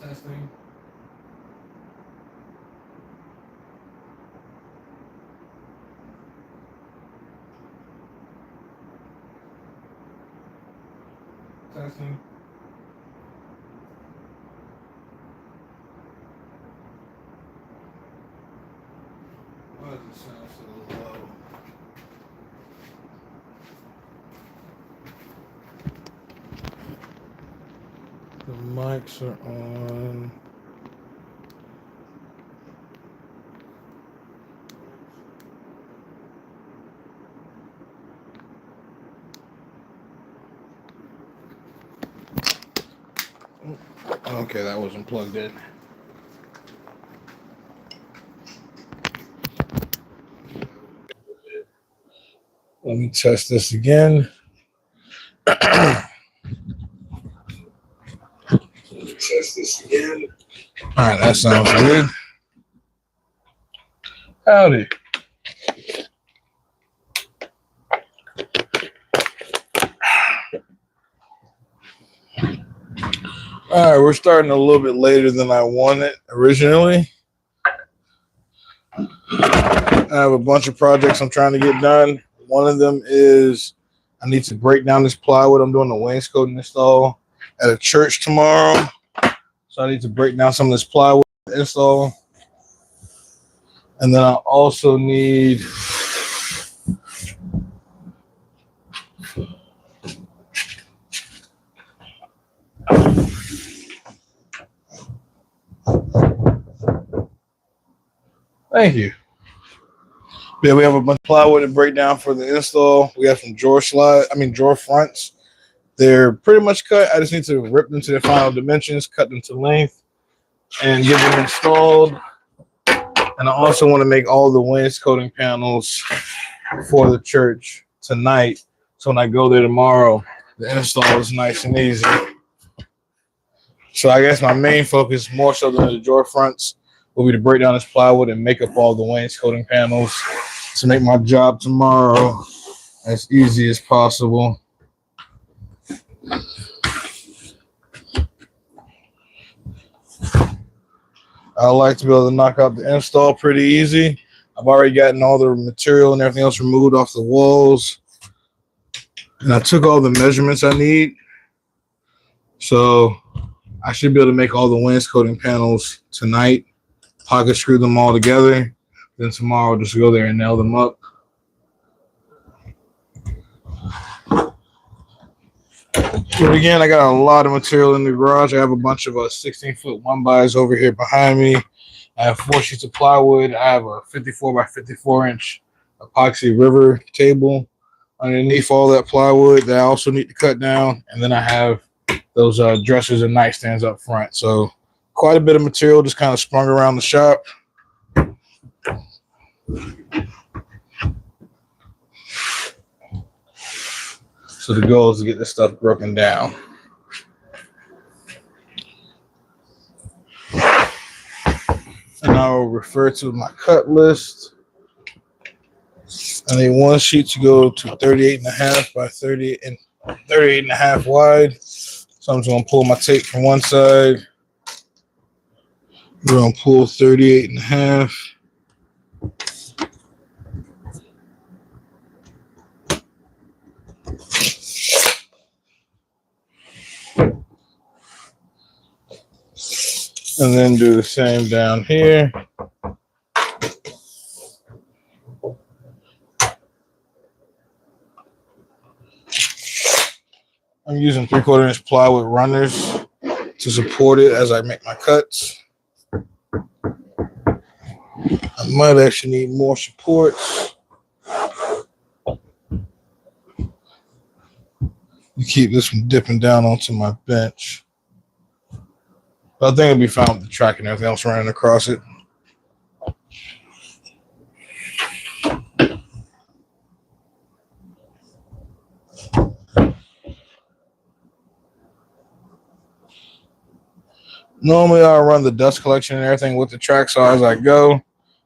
Testing. Testing. Why does it sound so low? The mics are on. Okay, that wasn't plugged in. Let me test this again. Test this again. All right, that sounds good. Howdy. All right, we're starting a little bit later than I wanted originally. I have a bunch of projects I'm trying to get done. One of them is I need to break down this plywood. I'm doing a wainscoting install at a church tomorrow. So I need to break down some of this plywood install. And then I also need thank you. Yeah, we have a bunch of plywood to break down for the install. We have some drawer fronts. They're pretty much cut. I just need to rip them to their final dimensions, cut them to length, and get them installed. And I also want to make all the wainscoting panels for the church tonight. So when I go there tomorrow, the install is nice and easy. So I guess my main focus, more so than the drawer fronts, will be to break down this plywood and make up all the wainscoting panels to make my job tomorrow as easy as possible. I like to be able to knock out the install pretty easy. I've already gotten all the material and everything else removed off the walls. And I took all the measurements I need. So I should be able to make all the wainscoting panels tonight, pocket screw them all together. Then tomorrow I'll just go there and nail them up. But again, I got a lot of material in the garage. I have a bunch of 16-foot 1x over here behind me. I have 4 sheets of plywood. I have a 54 by 54 inch epoxy river table underneath all that plywood that I also need to cut down. And then I have those dressers and nightstands up front. So quite a bit of material just kind of sprung around the shop. So the goal is to get this stuff broken down. And I will refer to my cut list. I need 1 sheet to go to 38.5 by 38.5 wide. So I'm just going to pull my tape from one side. We're going to pull 38.5. And then do the same down here. I'm using 3/4 inch plywood runners to support it as I make my cuts. I might actually need more supports. You keep this from dipping down onto my bench. But I think it'll be fine with the track and everything else running across it. Normally, I'll run the dust collection and everything with the track saw as I go.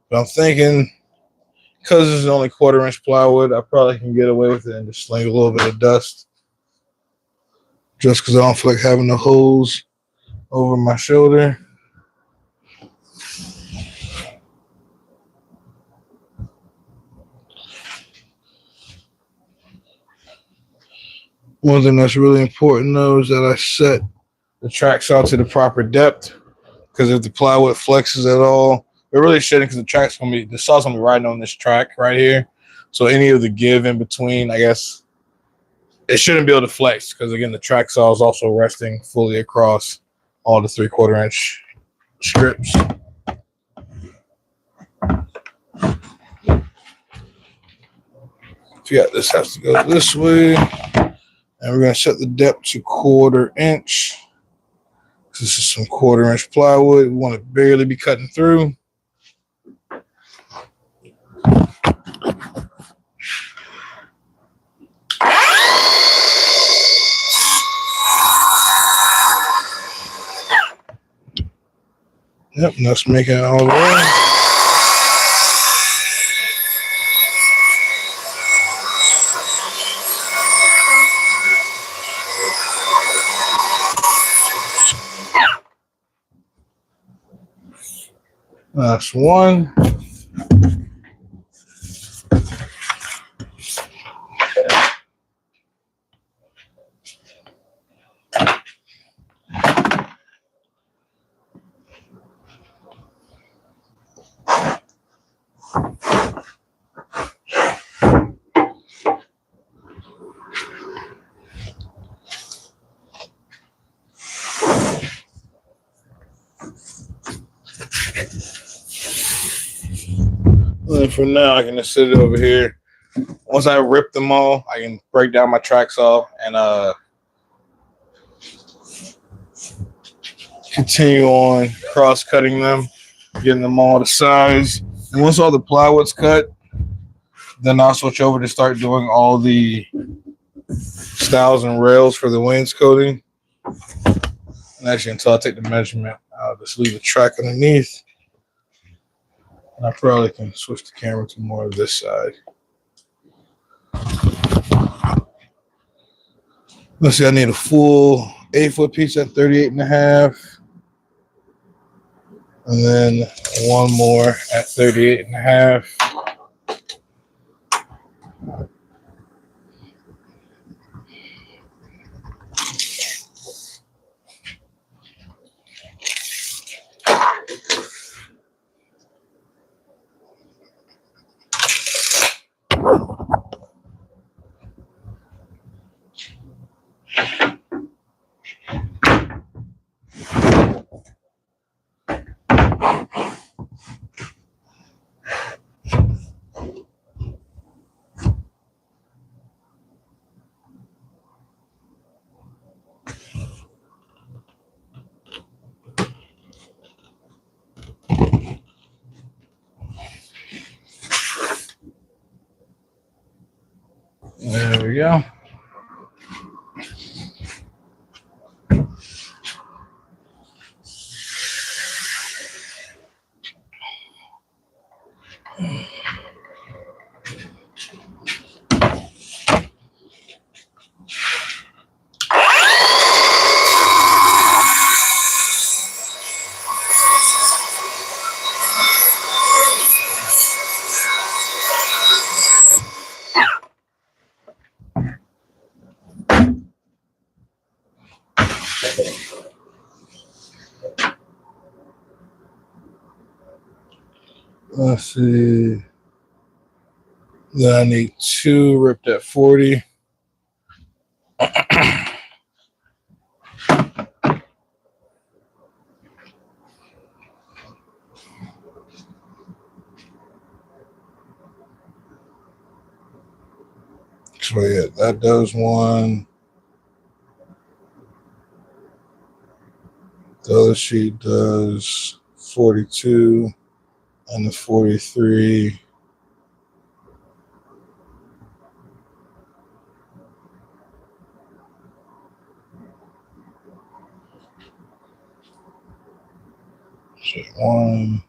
But I'm thinking, because this is only 1/4 inch plywood, I probably can get away with it and just sling a little bit of dust. Just because I don't feel like having the hose over my shoulder. One thing that's really important though is that I set the track saw to the proper depth, because if the plywood flexes at all, it really shouldn't, because the saw's gonna be riding on this track right here. So any of the give in between, I guess, it shouldn't be able to flex, because again the track saw is also resting fully across all the 3/4 inch strips. So yeah, this has to go this way, and we're gonna set the depth to 1/4 inch. This is some 1/4 inch plywood. We want to barely be cutting through. Yep, let's make it all the way. That's one. And for now, I can just sit it over here. Once I rip them all, I can break down my track saw and continue on cross-cutting them, getting them all to size. And once all the plywood's cut, then I'll switch over to start doing all the stiles and rails for the wainscoting. And actually, until I take the measurement, I'll just leave the track underneath. And I probably can switch the camera to more of this side. Let's see, I need a full 8-foot piece at 38.5. And then one more at 38.5. There we go. Let's see. Then I need 2 ripped at 40. So yeah, that does one. The other sheet does 42 and the 43. So 1,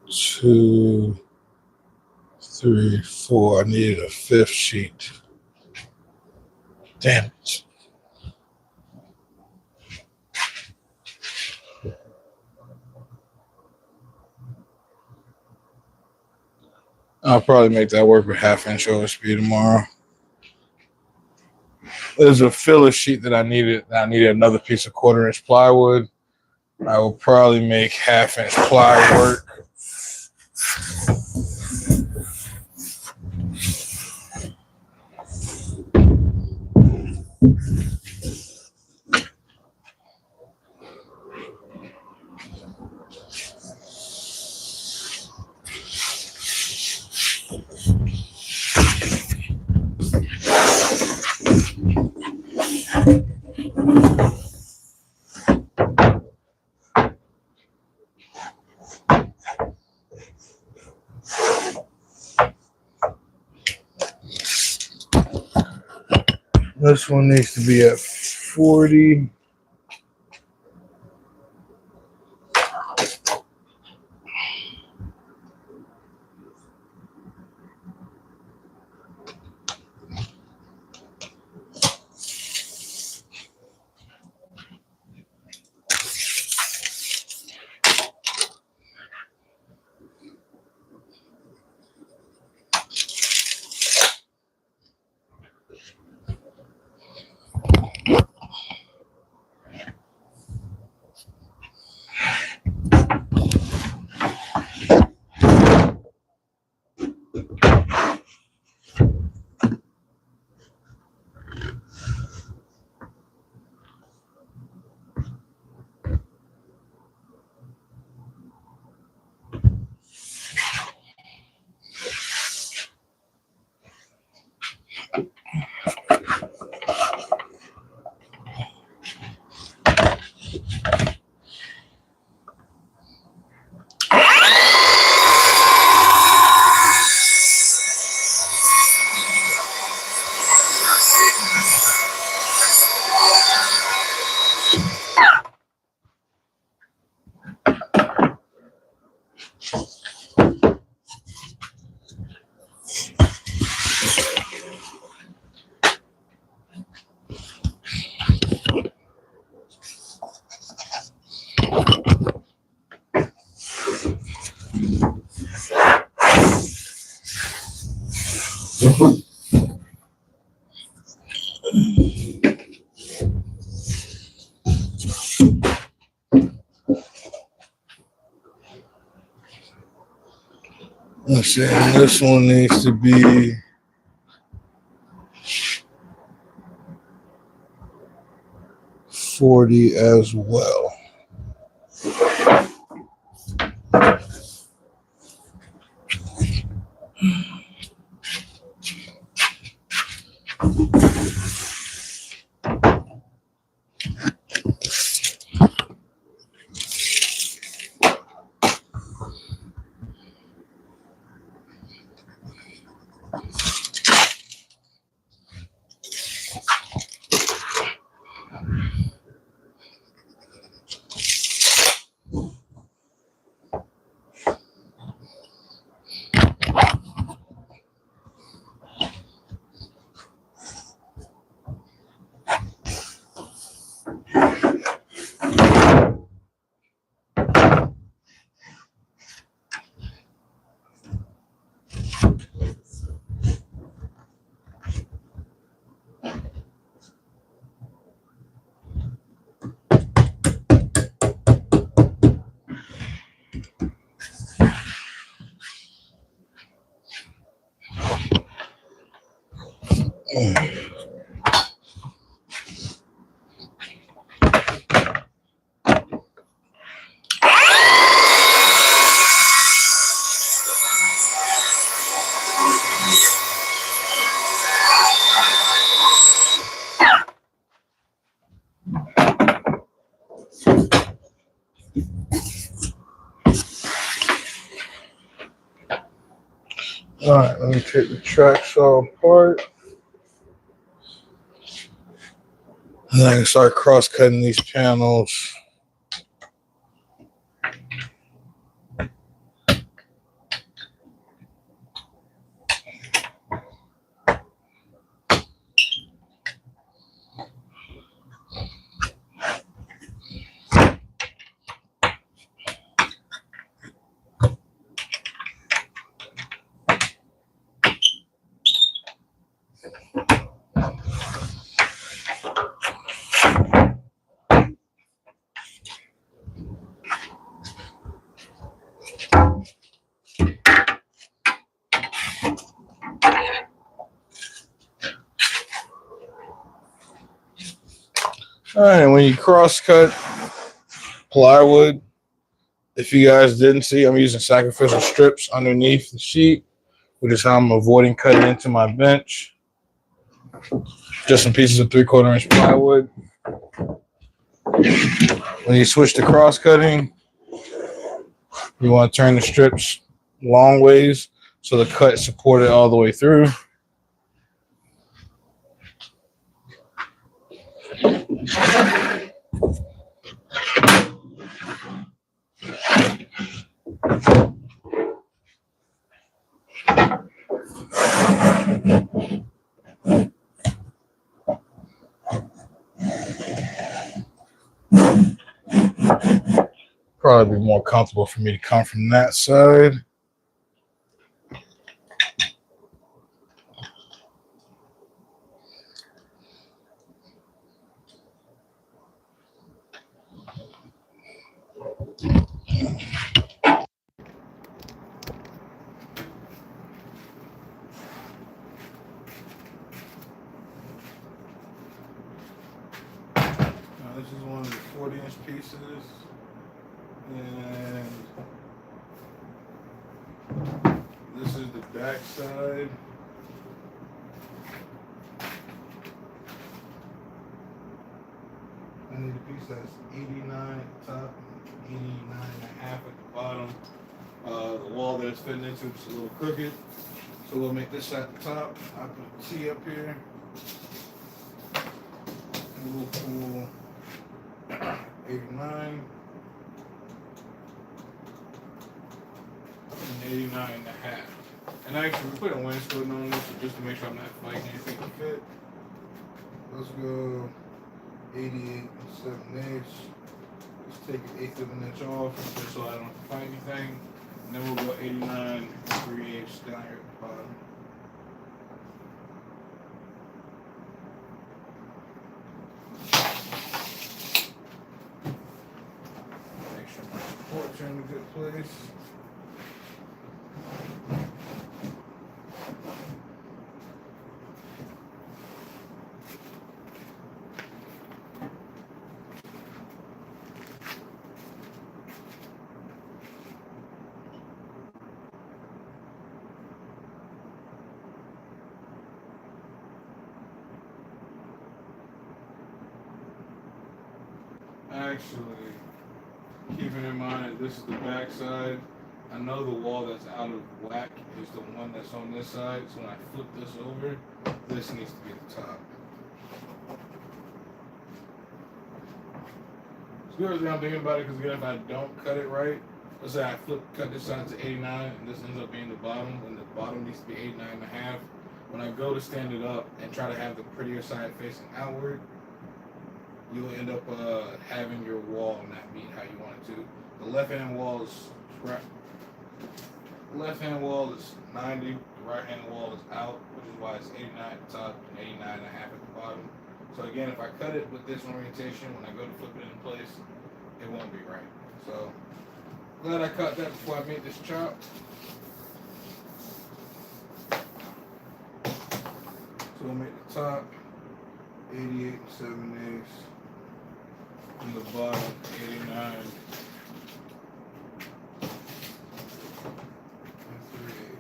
2, 3, 4. I needed a 5th sheet. Damn it. I'll probably make that work with 1/2 inch OSB tomorrow. There's a filler sheet that I needed. I needed another piece of 1/4 inch plywood. I will probably make 1/2 inch ply work. This one needs to be at 40. Let's see, and this one needs to be 40 as well. All right, let me take the track saw apart. And I can start cross cutting these panels. All right, and when you cross cut plywood, if you guys didn't see, I'm using sacrificial strips underneath the sheet, which is how I'm avoiding cutting into my bench. Just some pieces of 3/4 inch plywood. When you switch to cross cutting, you want to turn the strips long ways so the cut is supported all the way through. Probably be more comfortable for me to come from that side. Now, this is one of the 40-inch pieces, and this is the back side. I need a piece that's 89 at the top and 89 and a half at the bottom. The wall that it's fitting into is a little crooked, so we'll make this at the top. I put a T up here, and we'll pull 89 and 89 and a half. And actually, we put a wainscoting on this just to make sure I'm not fighting anything to fit. Let's go 88 and 7/8. Let's take an 1/8 of an inch off just so I don't have to fight anything. And then we'll go 89 and 3/8 down here at the bottom. Make sure my supports are in a good place. Actually, keeping in mind that this is the back side, I know the wall that's out of whack is the one that's on this side, so when I flip this over, this needs to be the top. It's good as I'm thinking about it, because again, if I don't cut it right, let's say I cut this side to 89 and this ends up being the bottom, and the bottom needs to be 89 and a half. When I go to stand it up and try to have the prettier side facing outward, you'll end up having your wall not meet how you want it to. The left-hand wall is 90, the right-hand wall is out, which is why it's 89 at the top and 89 and a half at the bottom. So again, if I cut it with this orientation, when I go to flip it in place, it won't be right. So glad I cut that before I made this chop. So we'll make the top 88 and 7/8. On the bottom, 89 and 3/8.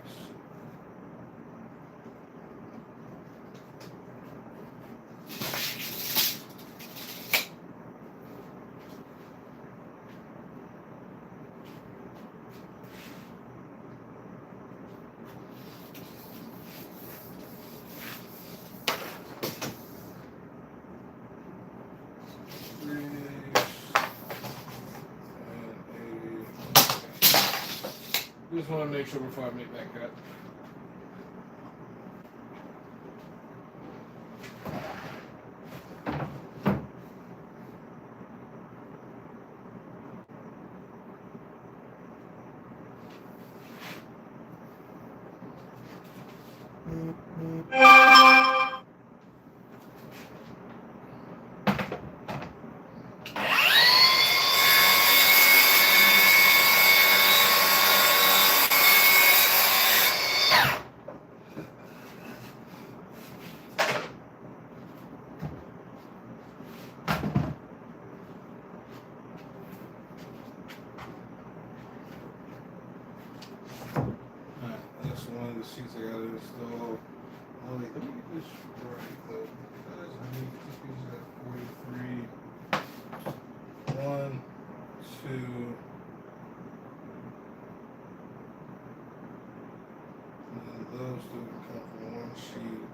Just want to make sure before I make that cut. install. Oh, wait, let me get this right though. Because I need this piece at 43. 1, 2, and then those two can come from one sheet.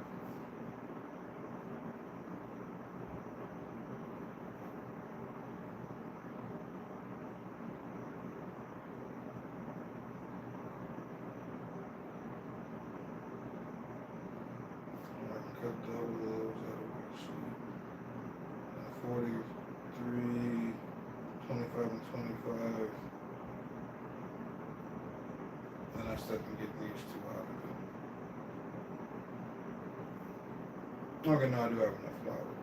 Cut double those out of one sheet. 43, 25, and 25. Then I step and get these two out of it. Okay, no, I do have enough flour.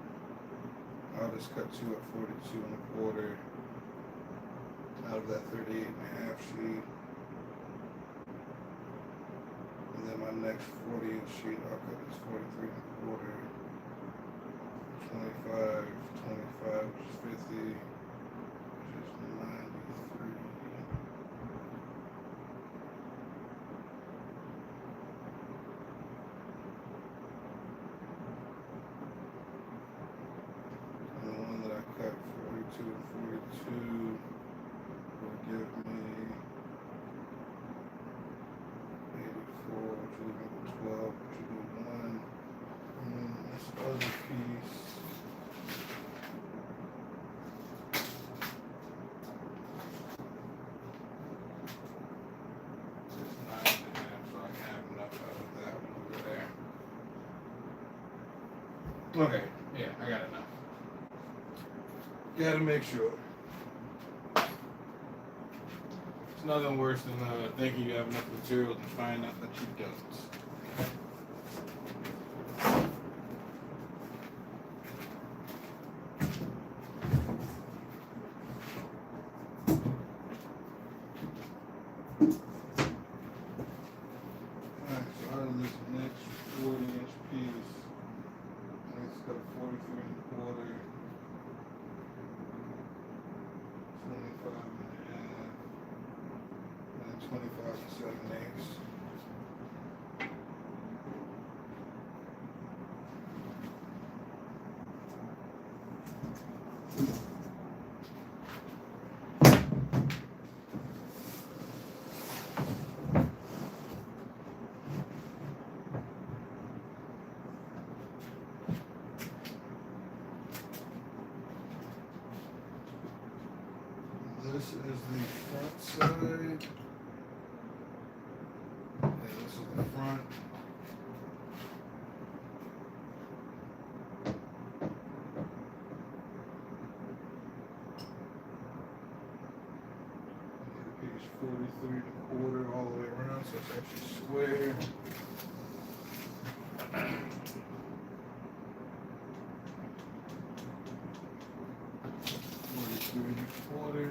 I'll just cut two at 42 and a quarter out of that 38 and a half sheet. And then my next 40-inch sheet, I'll cut this 43 and a quarter, 25, 25, which is 50, which is 93. And the one that I cut 42 and 42 will give me 84, which will equal 12, which will be 1. And then this other piece, is 9.5, so I can have enough out of that one over there. Okay, yeah, I got enough. Gotta make sure. It's nothing worse than thinking you have enough material to find out that you don't. Alright, so out of this next 40-inch piece, it's got a 43 and a quarter, 25 and a half, and 25 and 7/8. This is the front side, and this is the front. Piece 43 and a quarter all the way around, so it's actually square. 43 and a quarter.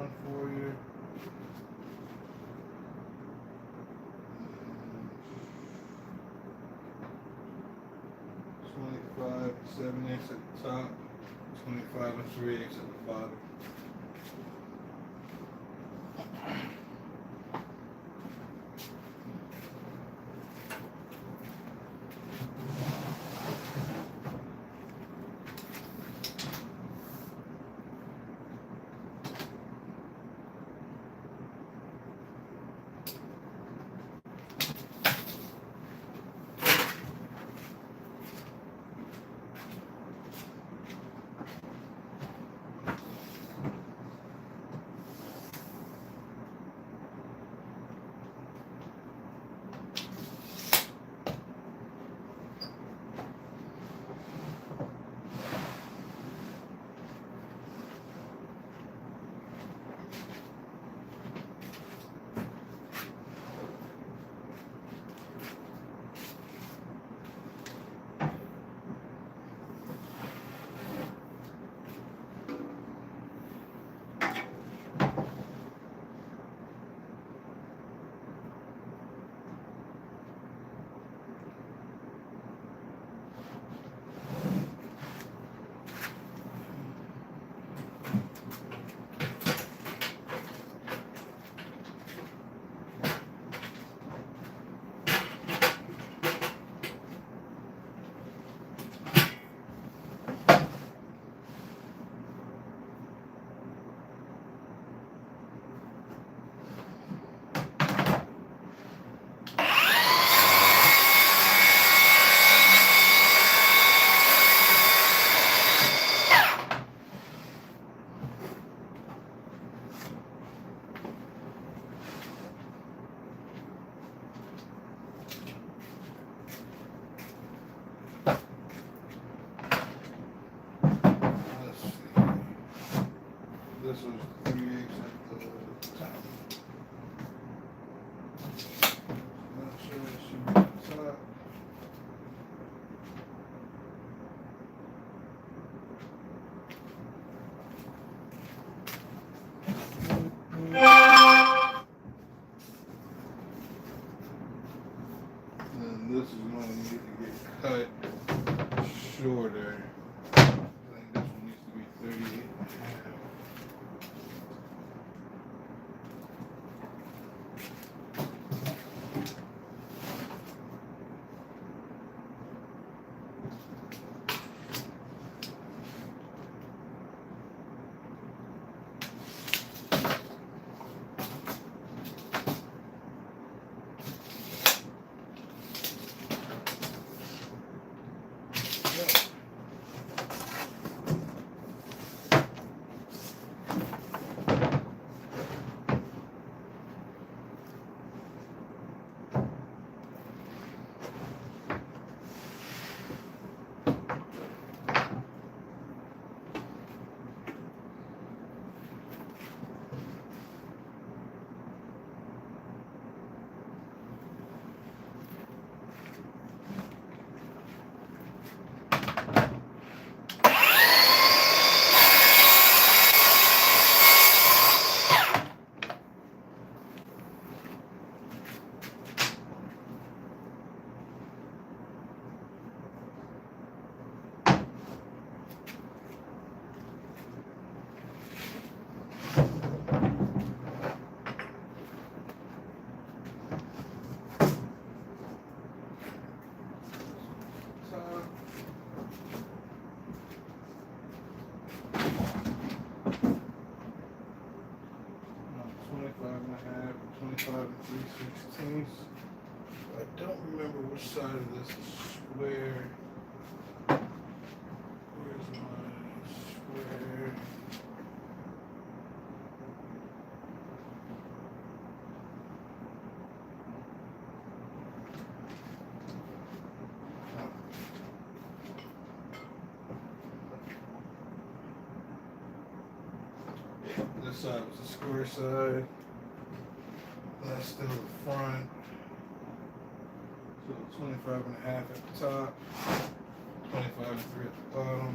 run for you. 25 and 7/8 at the top, 25 and 3/8 at the bottom. This was 3/8 at the top. Not sure it should be at the top. And this is going to need to get cut shorter. I think this one needs to be 38 and a half. I don't remember which side of this is square. Where's my square? This side was the square side. That's still the front. So 25 and a half at the top, 25 and 3 at the bottom.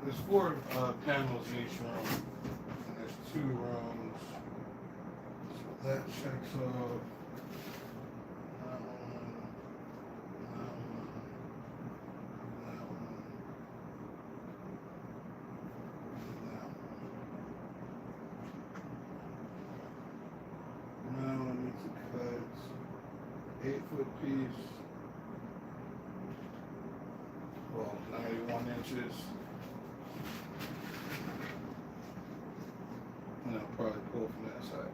There's four panels in each room, and there's 2 rooms. So that checks off. That one, that one, that one, and that one. Now I need to cut 8-foot piece. Well, 91 inches. And I'll probably pull from that side.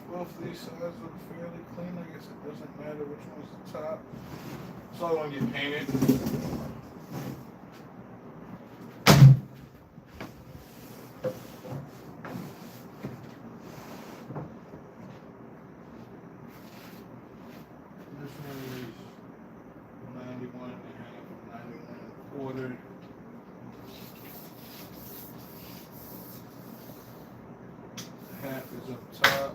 Both these sides look fairly clean. I guess it doesn't matter which one's the top. It's all going to get painted. This one is 91 and a half, 91 and a quarter. Half is up top.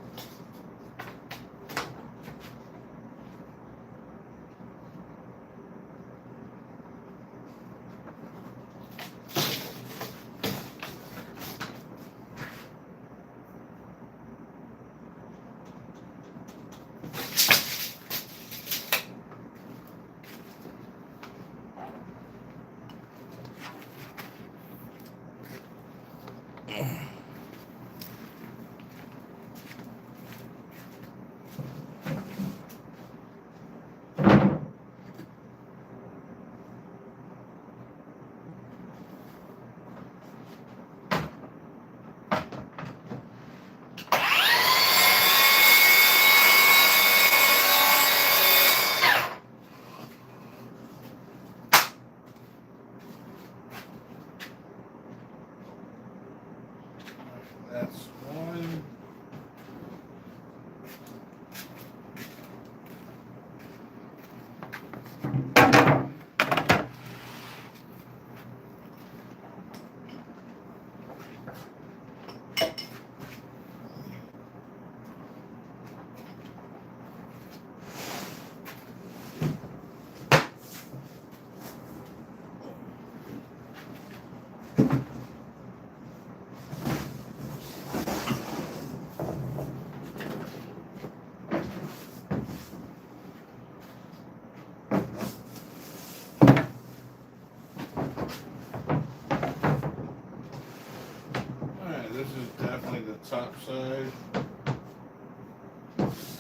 top side.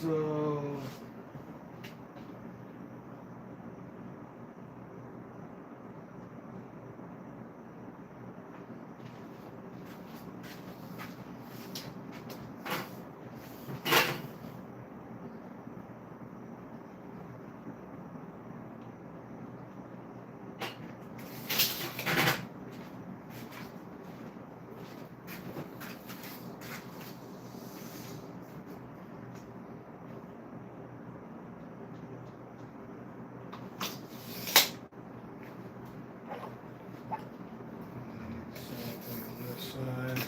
So same thing on this side.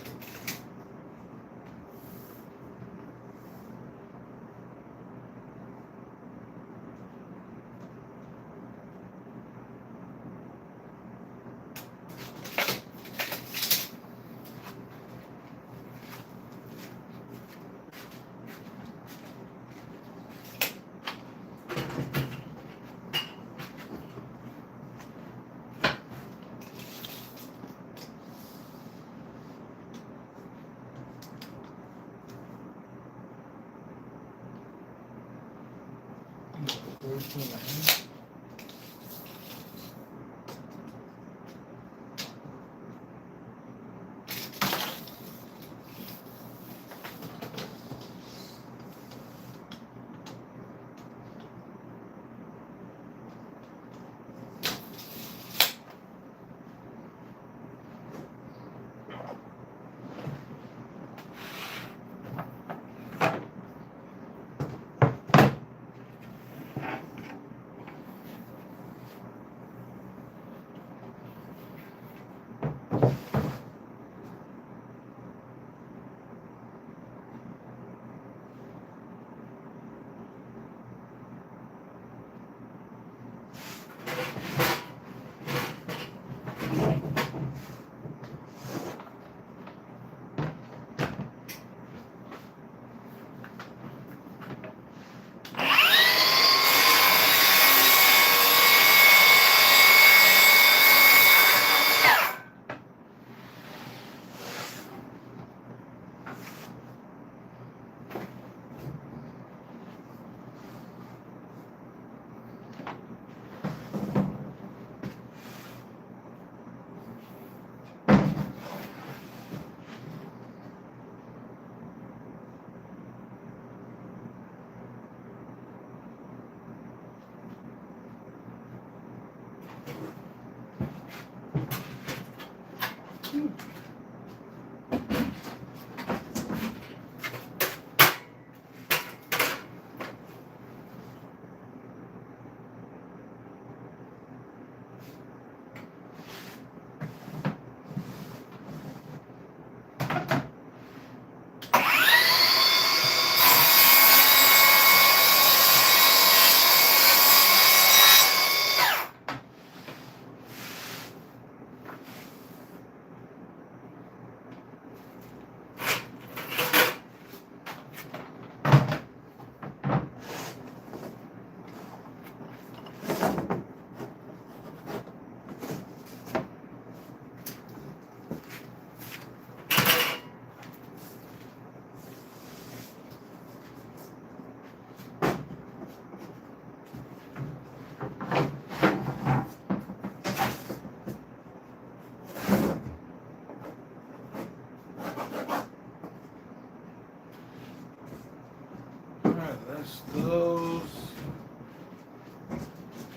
That's those.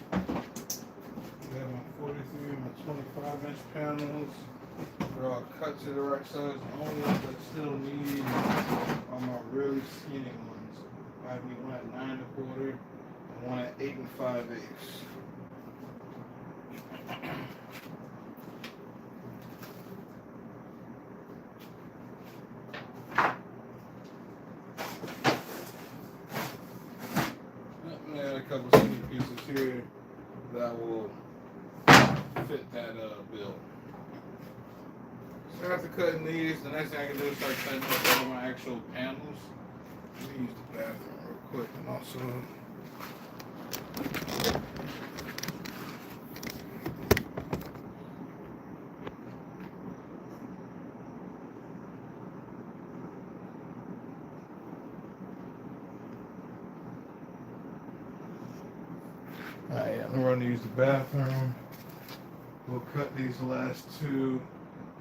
Got my 43 and my 25-inch panels. They're all cut to the right size. The only ones I still need are my really skinny ones. I need one at 9 1/4 and one at 8 5/8. A couple skinny pieces here that will fit that bill. So after cutting these, the next thing I can do is start cutting up all my actual panels. Let me use the bathroom real quick and also Alright, I'm going to use the bathroom. We'll cut these last two,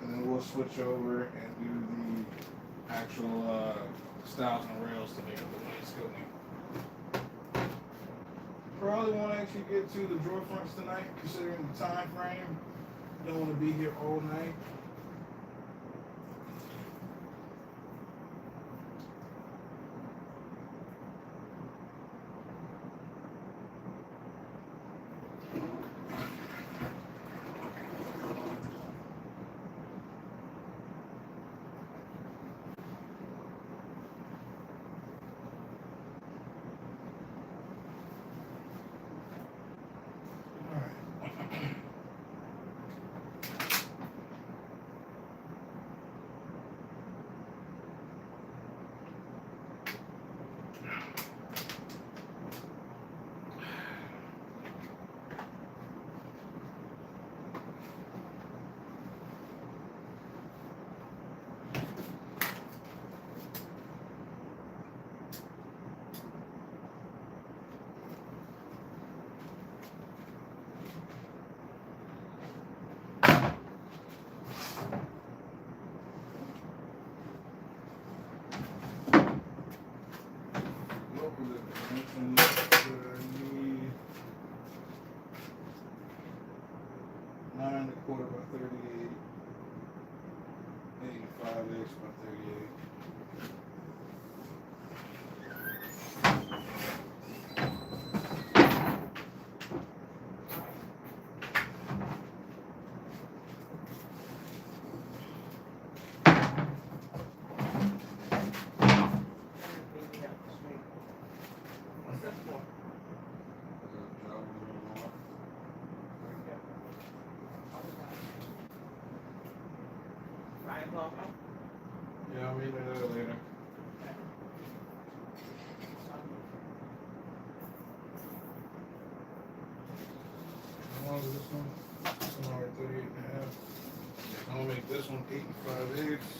and then we'll switch over and do the actual stiles and rails to make up the wainscoting. Probably won't actually get to the drawer fronts tonight, considering the time frame. Don't want to be here all night. Need 9 1/4 by 38, 85 by 38. Yeah, I'll read that later. How long is this one? This one already 38 and a half. I'm gonna make this one 85 eighths.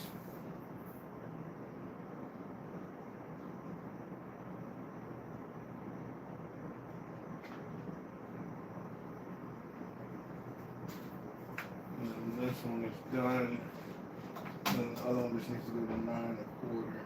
And then this one is done. And the other one just needs to go to 9 1/4.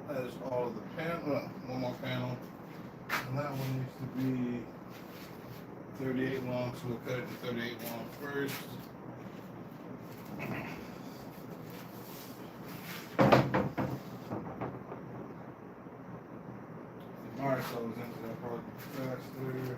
That is all of the panel. One more panel. And that one needs to be 38 long, so we'll cut it to 38 long first. Alright, so it's into that part faster.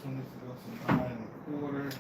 one needs to go to 9 1/4.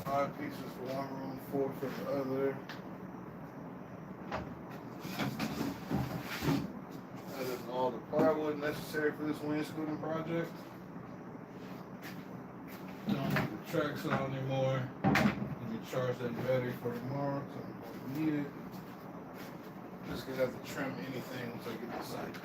Five pieces for one room, 4 for the other. That is all the plywood necessary for this wainscoting project. Don't need the tracks on anymore. Let me charge that battery for tomorrow because I'm going to need it. Just gonna have to trim anything once I get the site.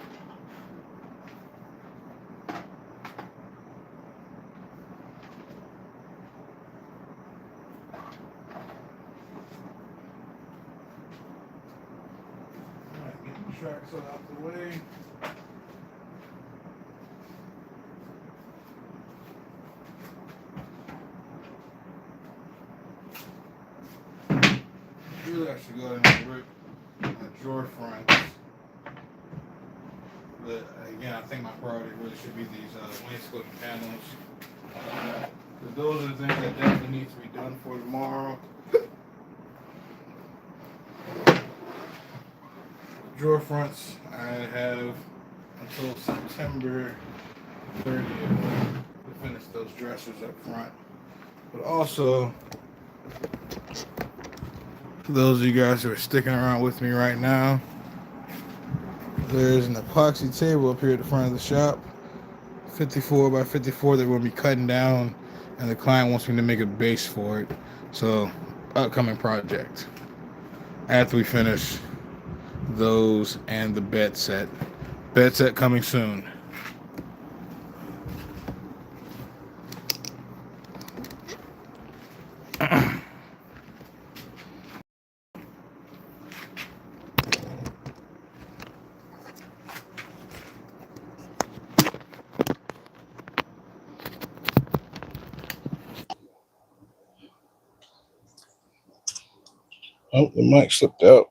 Alright, get the tracks out the way. Really, I should go ahead and rip my drawer fronts. But again, I think my priority really should be these wainscoting panels. Because those are the things that definitely need to be done for tomorrow. Drawer fronts, I have until September 30th to finish those dressers up front. But also, for those of you guys who are sticking around with me right now, there's an epoxy table up here at the front of the shop, 54 by 54 that we'll be cutting down, and the client wants me to make a base for it. So, upcoming project. After we finish those and the bed set. Bed set coming soon. Oh, the mic slipped out.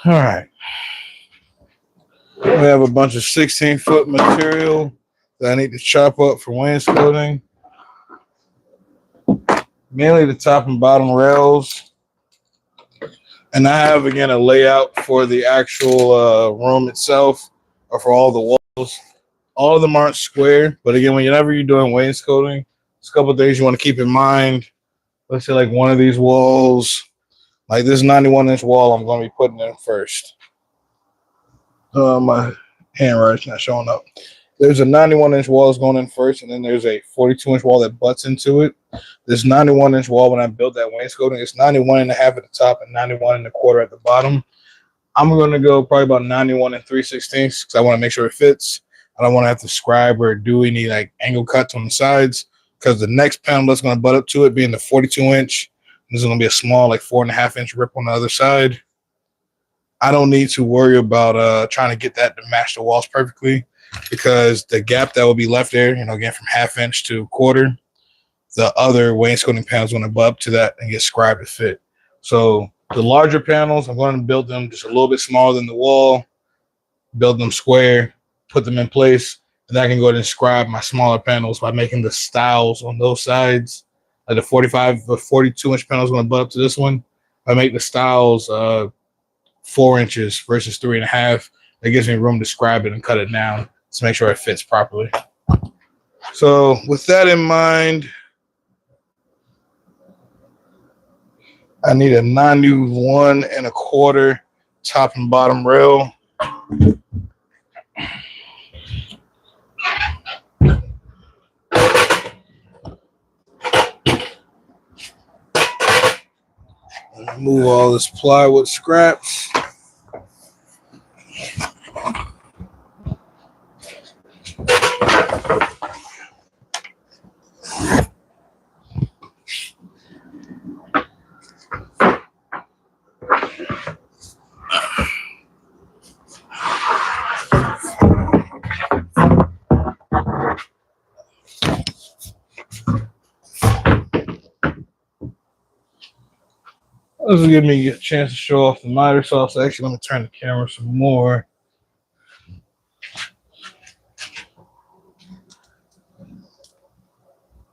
All right. We have a bunch of 16-foot material that I need to chop up for wainscoting. Mainly the top and bottom rails. And I have, again, a layout for the actual room itself, or for all the walls. All of them aren't square, but again, whenever you're doing wainscoting, there's a couple of things you want to keep in mind. Let's say like one of these walls, like this 91-inch wall, I'm going to be putting in first. My handwriting's not showing up. There's a 91-inch wall that's going in first, and then there's a 42-inch wall that butts into it. This 91-inch wall, when I built that wainscoting, it's 91.5 at the top and 91.25 at the bottom. I'm going to go probably about 91 3/16 because I want to make sure it fits. I don't want to have to scribe or do any like angle cuts on the sides because the next panel that's going to butt up to it being the 42-inch, there's going to be a small, like 4.5-inch rip on the other side. I don't need to worry about trying to get that to match the walls perfectly, because the gap that will be left there, again, from 1/2 inch to 1/4, the other wainscoting panel is going to butt up to that and get scribed to fit. So the larger panels, I'm going to build them just a little bit smaller than the wall, build them square, put them in place, and then I can go ahead and scribe my smaller panels by making the stiles on those sides. Like the 42-inch panel is going to butt up to this one. I make the stiles 4 inches versus 3.5. That gives me room to scribe it and cut it down to make sure it fits properly. So with that in mind, I need a 91 1/4 top and bottom rail. Remove all this plywood scraps. This will give me a chance to show off the miter saw. So actually, let me turn the camera some more.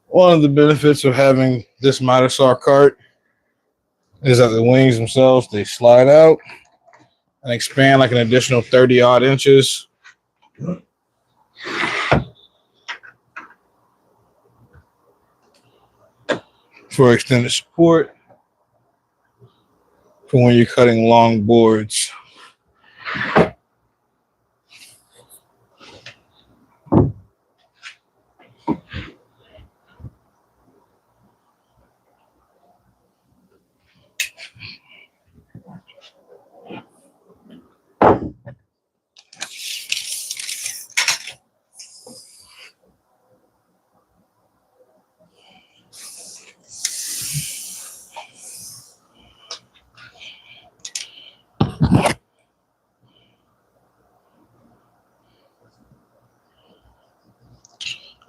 One of the benefits of having this miter saw cart is that the wings themselves, they slide out and expand like an additional 30-odd inches. For extended support for when you're cutting long boards.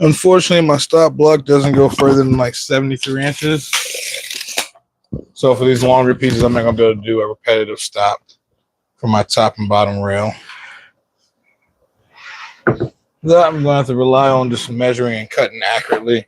Unfortunately, my stop block doesn't go further than like 73 inches. So for these longer pieces, I'm not going to be able to do a repetitive stop for my top and bottom rail. That I'm going to have to rely on just measuring and cutting accurately.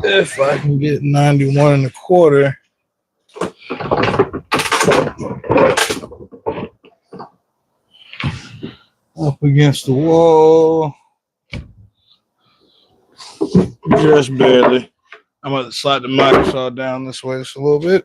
If I can get 91 1/4 up against the wall, just barely. I'm going to slide the miter saw down this way just a little bit.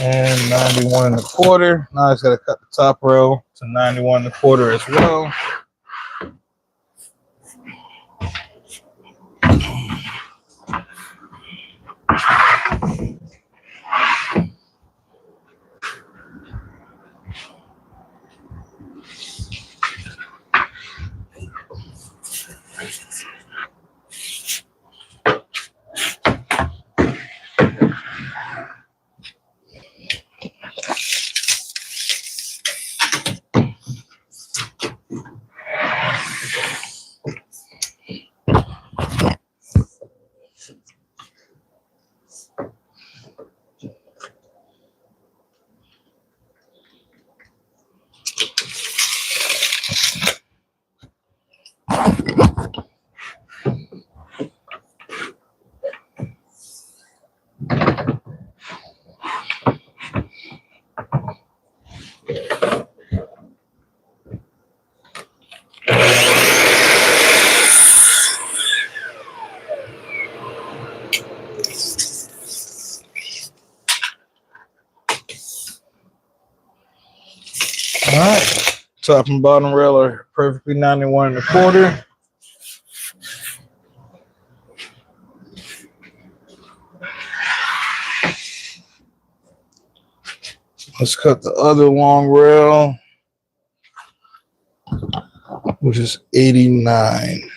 And 91 1/4. Now I just got to cut the top rail to 91 1/4 as well. Top and bottom rail are perfectly 91 1/4. Let's cut the other long rail, which is 89.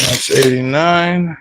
That's 89.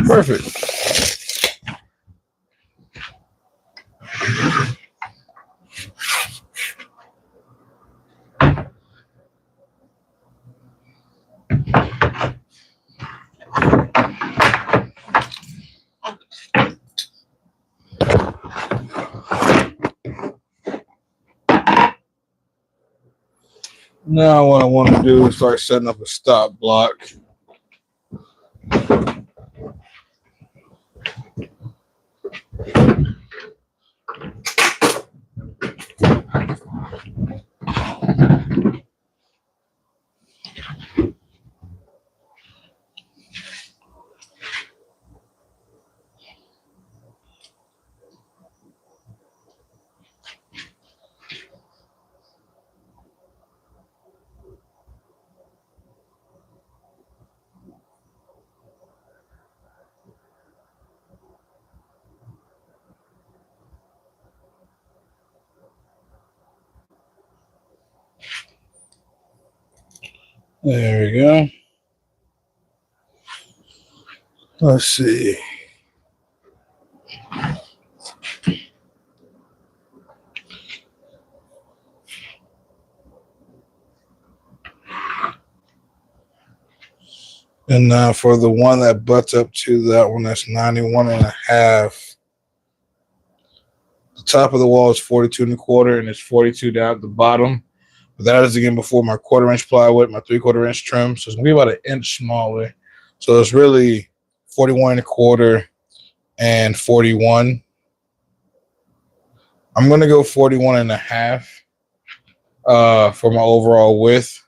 Perfect. Now what I want to do is start setting up a stop block. There we go. Let's see. And now for the one that butts up to that one, that's 91 1/2. The top of the wall is 42 1/4, and it's 42 down at the bottom. But that is again before my 1/4 inch plywood, my 3/4 inch trim. So it's gonna be about an inch smaller. So it's really 41 1/4 and 41. I'm gonna go 41 1/2 for my overall width,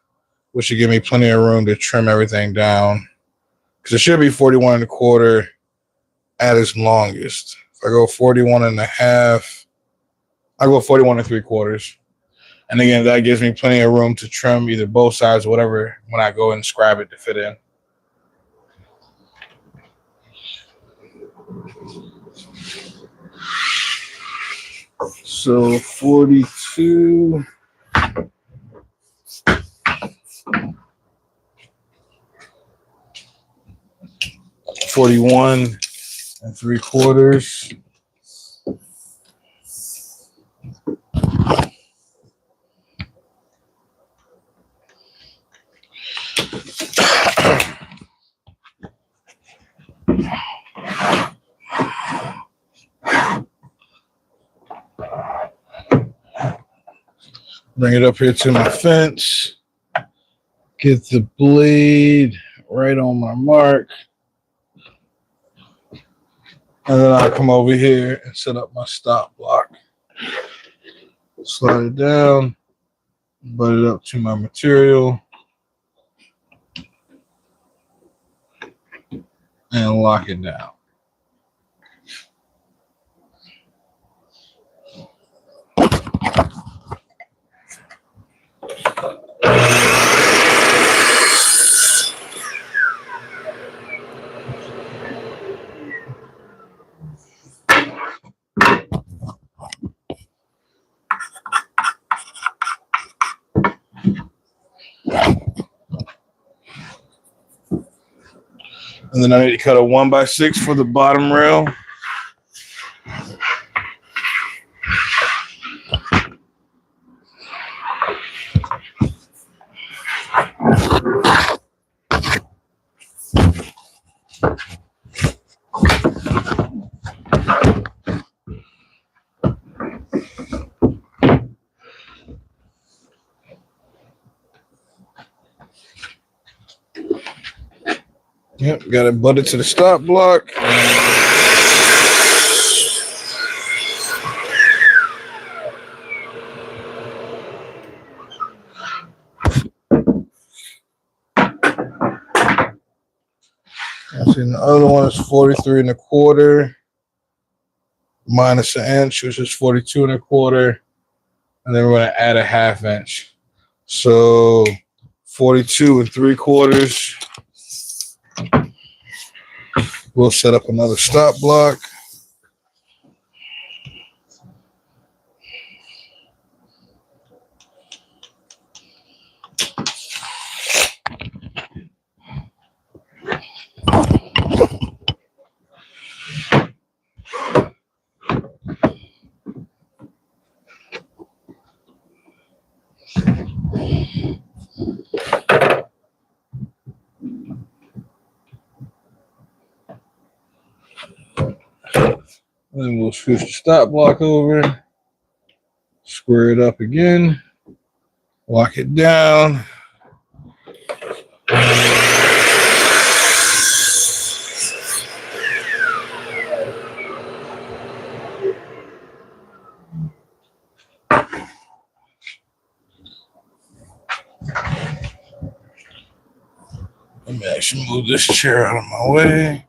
which should give me plenty of room to trim everything down. Because it should be 41 1/4 at its longest. If I go 41 1/2, I go 41 3/4. And again, that gives me plenty of room to trim either both sides or whatever when I go and scribe it to fit in. So 42. 41 3/4. Bring it up here to my fence. Get the blade right on my mark. And then I'll come over here and set up my stop block. Slide it down, butt it up to my material, and lock it down. And then I need to cut a 1x6 for the bottom rail. Yep, got it butted to the stop block. And the other one is 43 1/4 minus an inch, which is 42 1/4. And then we're going to add a 1/2 inch. So 42 3/4. We'll set up another stop block. Then we'll switch the stop block over, square it up again, lock it down. Let me actually move this chair out of my way.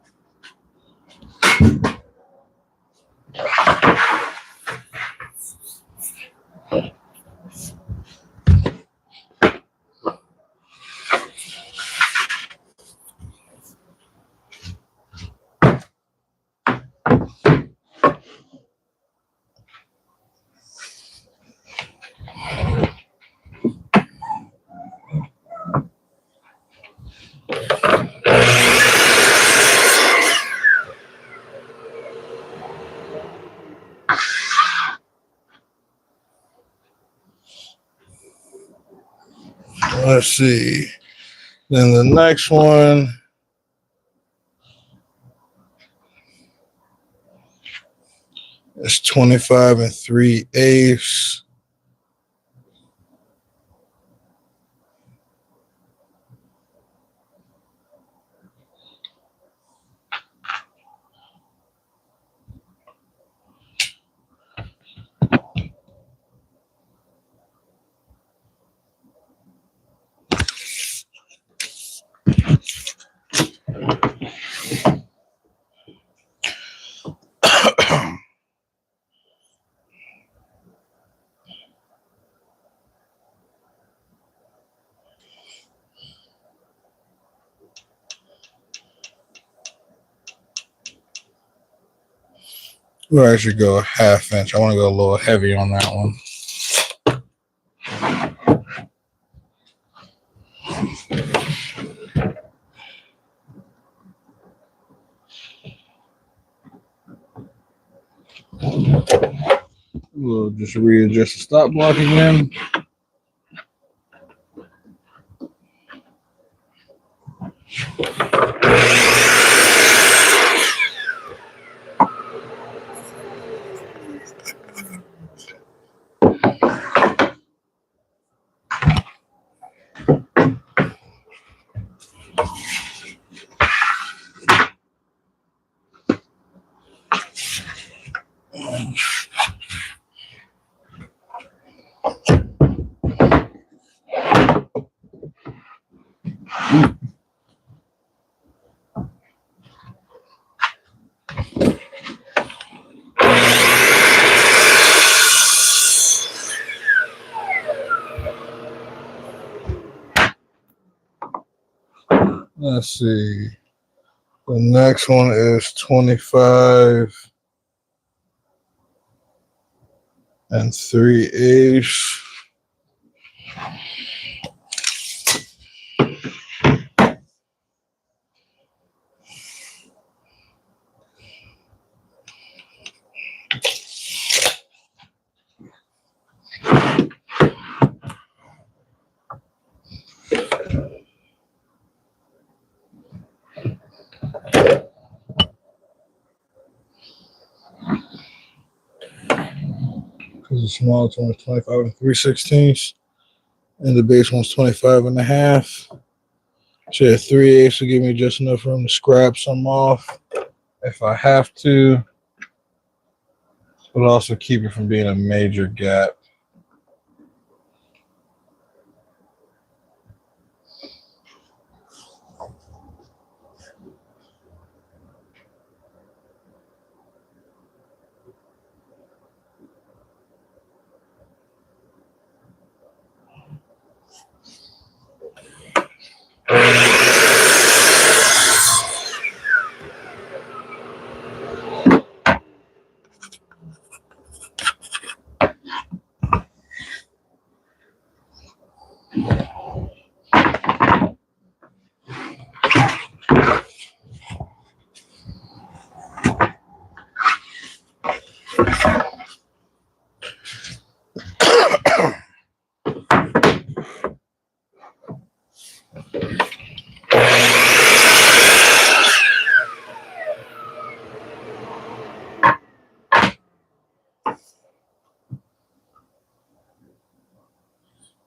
Let's see. Then the next one is 25 3/8. We'll actually go a 1/2 inch. I want to go a little heavy on that one. We'll just readjust the stop block again. Let's see. The next one is 25 and 3/8. Because the smallest one was 25 and 3/16, and the base one's 25 and a half. So yeah, 3/8 will give me just enough room to scrap some off if I have to, but also keep it from being a major gap.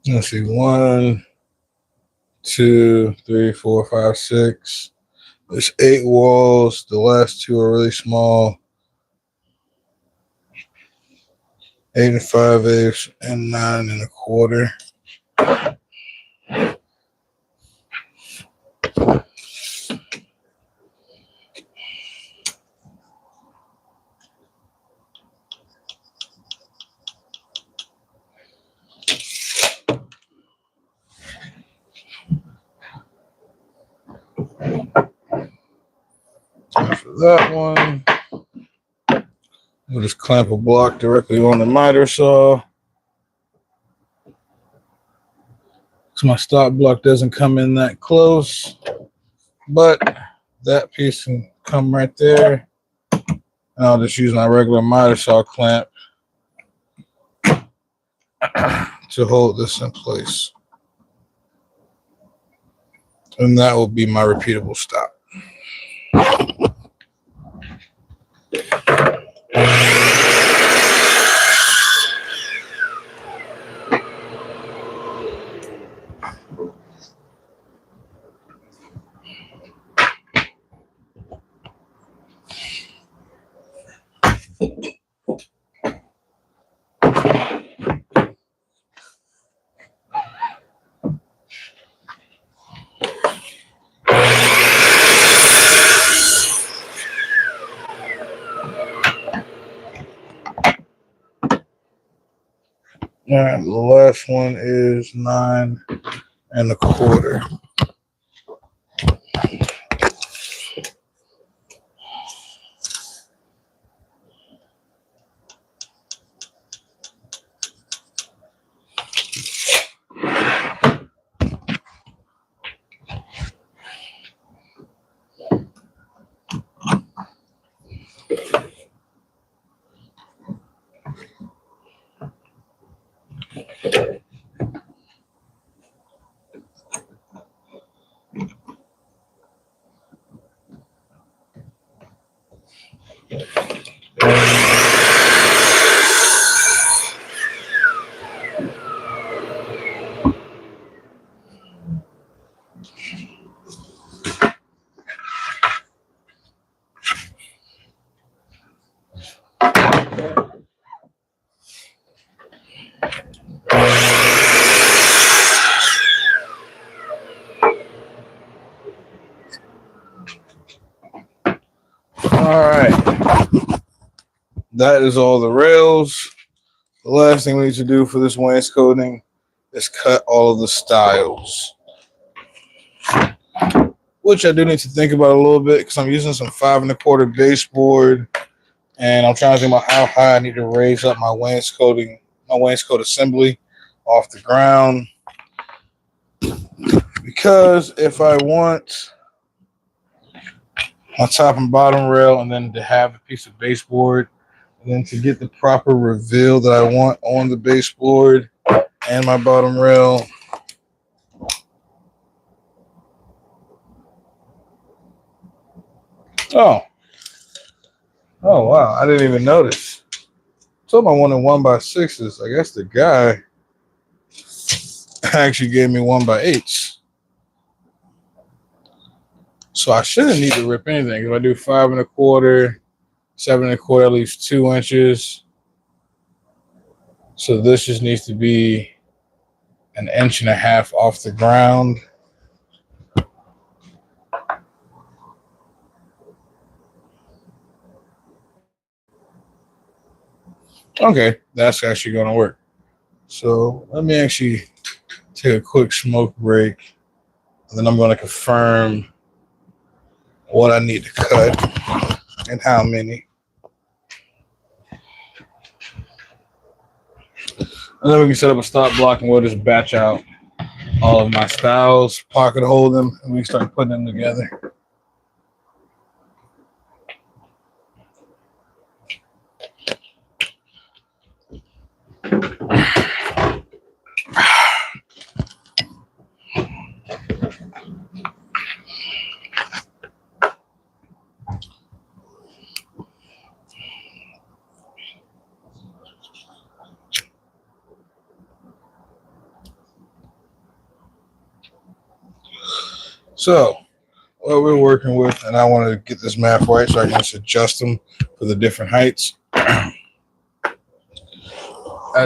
Let's see, 1, 2, 3, 4, 5, 6. There's 8 walls. The last 2 are really small. 8 and 5/8 and 9 and a quarter. For that one, we'll just clamp a block directly on the miter saw. So my stop block doesn't come in that close, but that piece can come right there. And I'll just use my regular miter saw clamp to hold this in place. And that will be my repeatable stop. And the last one is 9 and a quarter. All right, that is all the rails. The last thing we need to do for this wainscoting is cut all of the stiles, which I do need to think about a little bit because I'm using some 5 1/4 baseboard, and I'm trying to think about how high I need to raise up my wainscot assembly off the ground. Because if I want my top and bottom rail and then to have a piece of baseboard, and then to get the proper reveal that I want on the baseboard and my bottom rail, oh wow, I didn't even notice. So I wanted 1x6s. I guess the guy actually gave me 1x8s. So I shouldn't need to rip anything. If I do 5 1/4, 7 1/4, at least 2 inches. So this just needs to be 1.5 inches off the ground. Okay, that's actually going to work. So let me actually take a quick smoke break, and then I'm going to confirm what I need to cut and how many. And then we can set up a stop block, and we'll just batch out all of my styles, pocket hold them, and we start putting them together. So what we're working with, and I want to get this map right so I can just adjust them for the different heights. At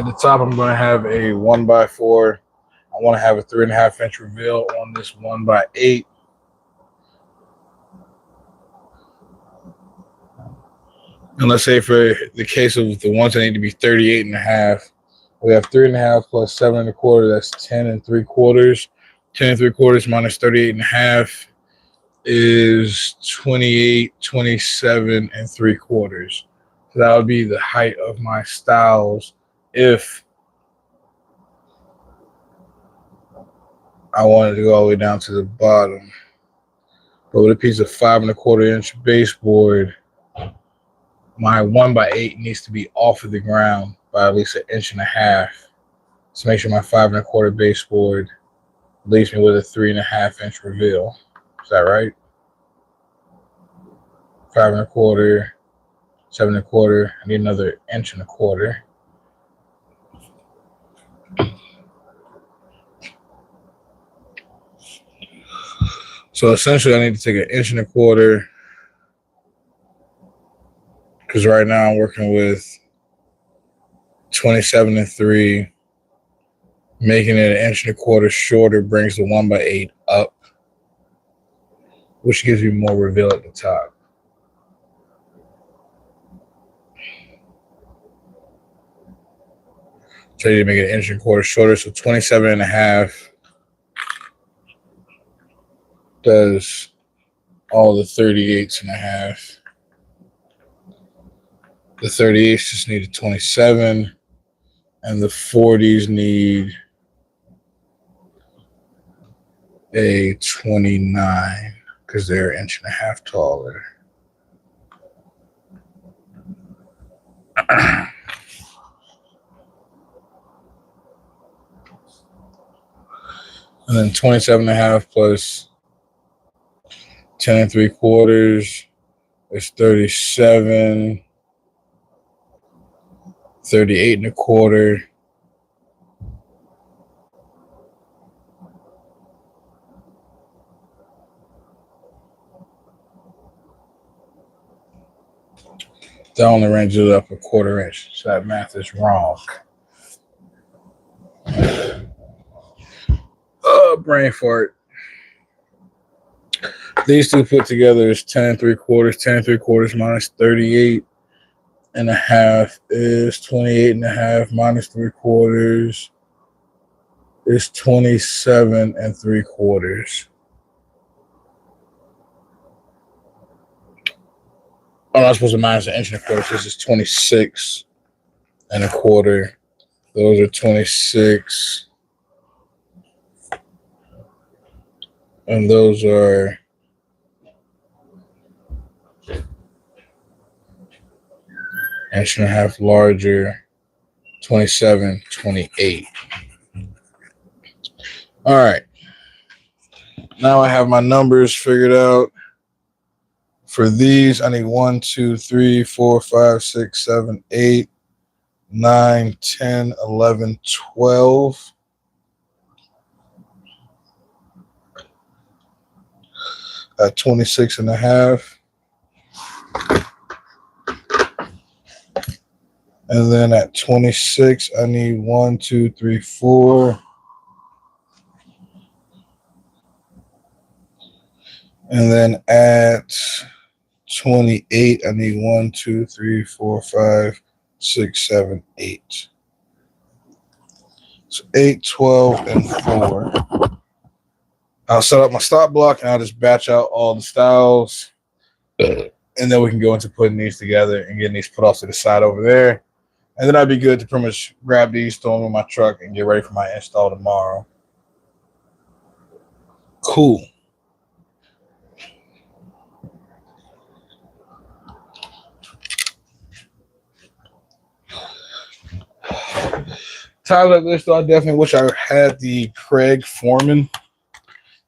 the top, I'm going to have a 1x4. I want to have a 3.5 inch reveal on this 1x8. And let's say for the case of the ones that need to be 38.5, we have 3.5 plus 7 1/4. That's 10 3/4. 10 3/4 minus 38.5 is 28, 27 3/4. So that would be the height of my stiles if I wanted to go all the way down to the bottom. But with a piece of 5 1/4 inch baseboard, my 1x8 needs to be off of the ground by at least 1.5 inches to make sure my 5 1/4 baseboard leaves me with a 3.5 inch reveal. Is that right? 5 1/4, 7 1/4. I need another 1.25 inches. So essentially, I need to take 1.25 inches because right now I'm working with 27 3. Making it 1.25 inches shorter brings the 1x8 up, which gives you more reveal at the top. So you need to make it 1.25 inches shorter. So 27.5 does all the 38.5. The 38s just need a 27, and the 40s need a 29 because they're 1.5 inches taller. And then 27.5 plus 10 3/4 is 37. 38 1/4. That only ranges it up 1/4 inch. So that math is wrong. Brain fart. These two put together is 10 3/4. 10 3/4 minus 38.5 is 28.5 minus 3/4 is 27 3/4. I'm not supposed to minus an inch and a quarter. So this is 26 1/4. Those are 26. And those are inch and a half larger, 27, 28. All right. Now I have my numbers figured out. For these, I need 1, 2, 3, 4, 5, 6, 7, 8, 9, 10, 11, 12. At 26.5. And then at 26, I need 1, 2, 3, 4. And then at 28, I need 1, 2, 3, 4, 5, 6, 7, 8. So 8, 12, and 4. I'll set up my stop block and I'll just batch out all the styles. And then we can go into putting these together and getting these put off to the side over there. And then I'd be good to pretty much grab these, throw them in my truck, and get ready for my install tomorrow. Cool. Times like this, though, I definitely wish I had the Craig Foreman.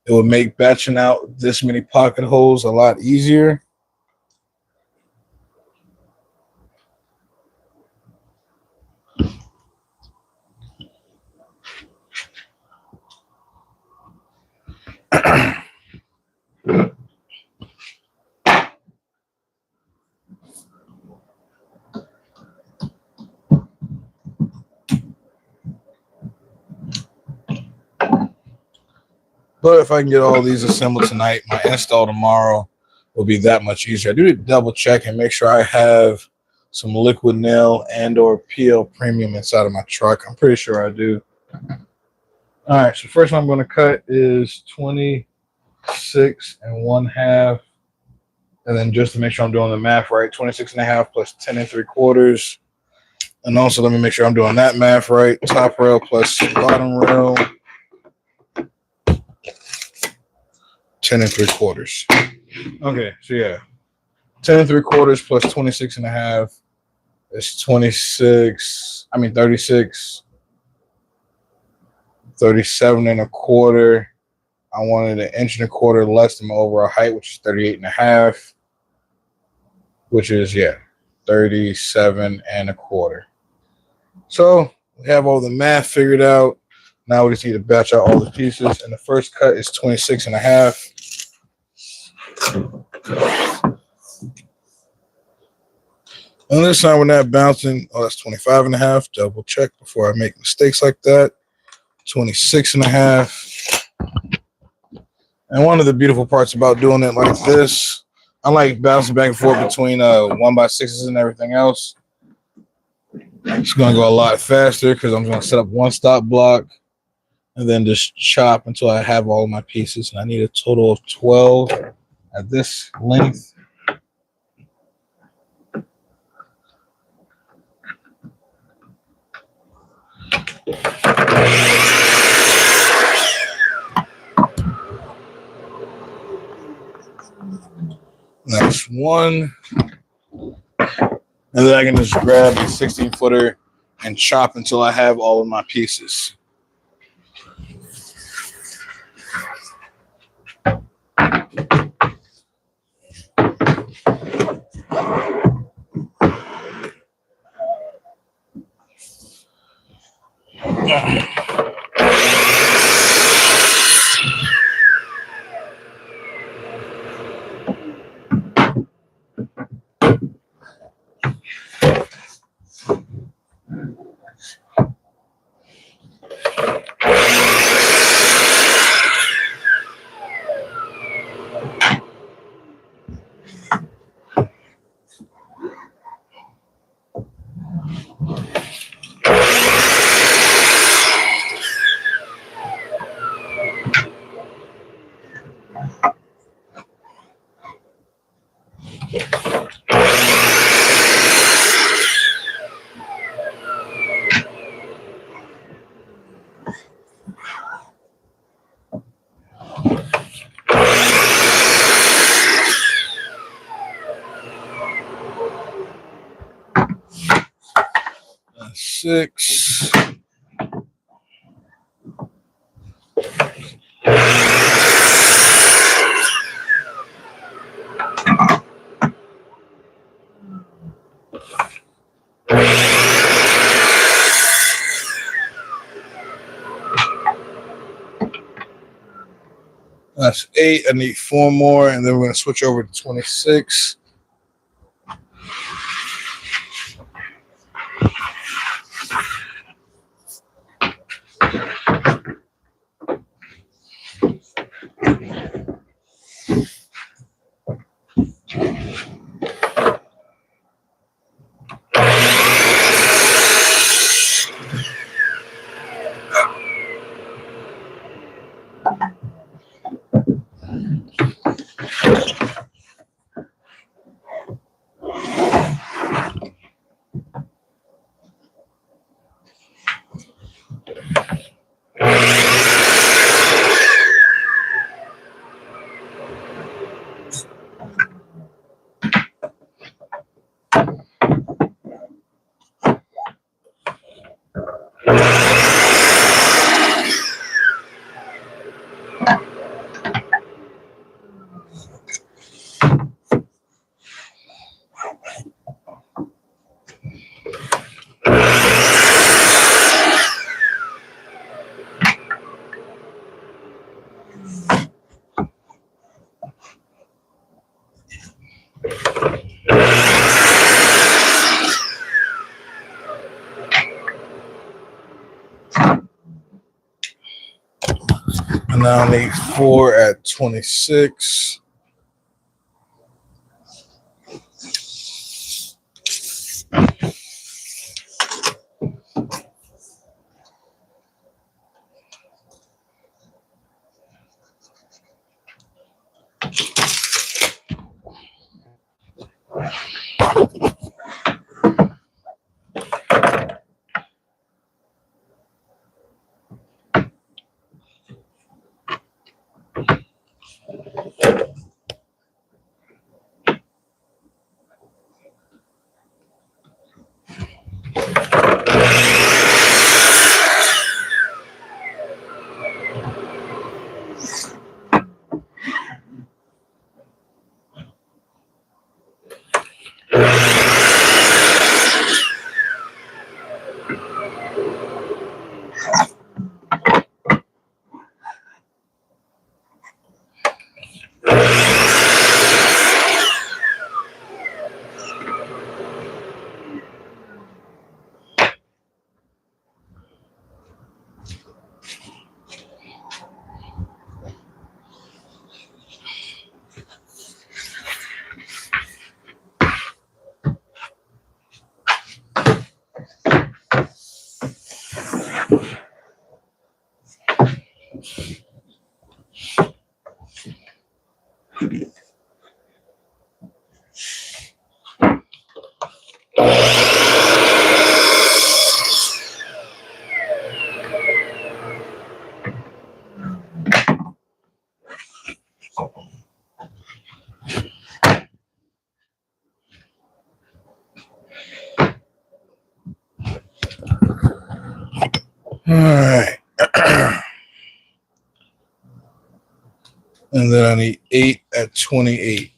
It would make batching out this many pocket holes a lot easier. But if I can get all these assembled tonight, my install tomorrow will be that much easier. I do double check and make sure I have some liquid nail and or PL premium inside of my truck. I'm pretty sure I do. All right, so first one I'm going to cut is 26 1/2. And then just to make sure I'm doing the math right, 26.5 plus 10 3/4. And also let me make sure I'm doing that math right. Top rail plus bottom rail. 10 3/4. Okay, so yeah. 10 3/4 plus 26.5 is 36, 37 1/4. I wanted an inch and a quarter less than my overall height, which is 38.5, which is, 37 1/4. So we have all the math figured out. Now we just need to batch out all the pieces. And the first cut is 26.5. And this time we're not bouncing. Oh, that's 25.5. Double check before I make mistakes like that. 26.5. And one of the beautiful parts about doing it like this, I like bouncing back and forth between 1x6s and everything else. It's going to go a lot faster because I'm going to set up one stop block and then just chop until I have all of my pieces. And I need a total of 12 at this length. That's one. And then I can just grab a 16-footer and chop until I have all of my pieces. 26. That's 8. I need 4 more, and then we're going to switch over to 26. And now I need 4 at 26. All right. And then I need 8 at 28.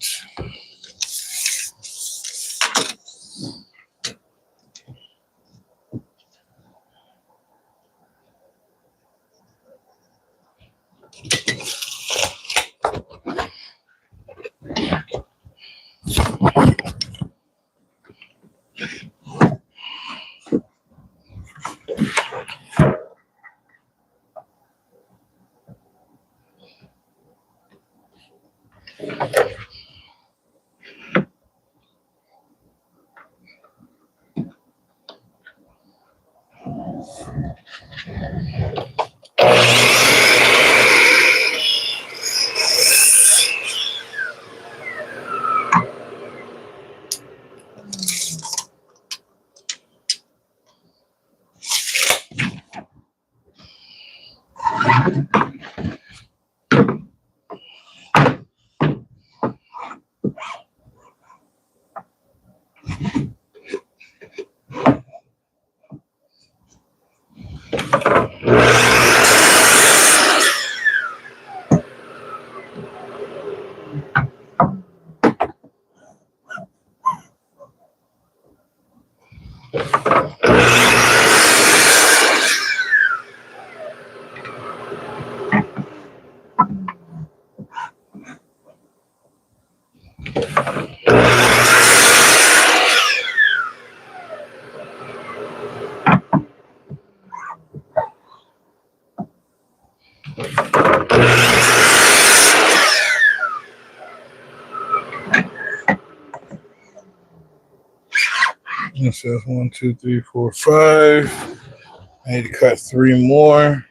It says 1, 2, 3, 4, 5. I need to cut 3 more.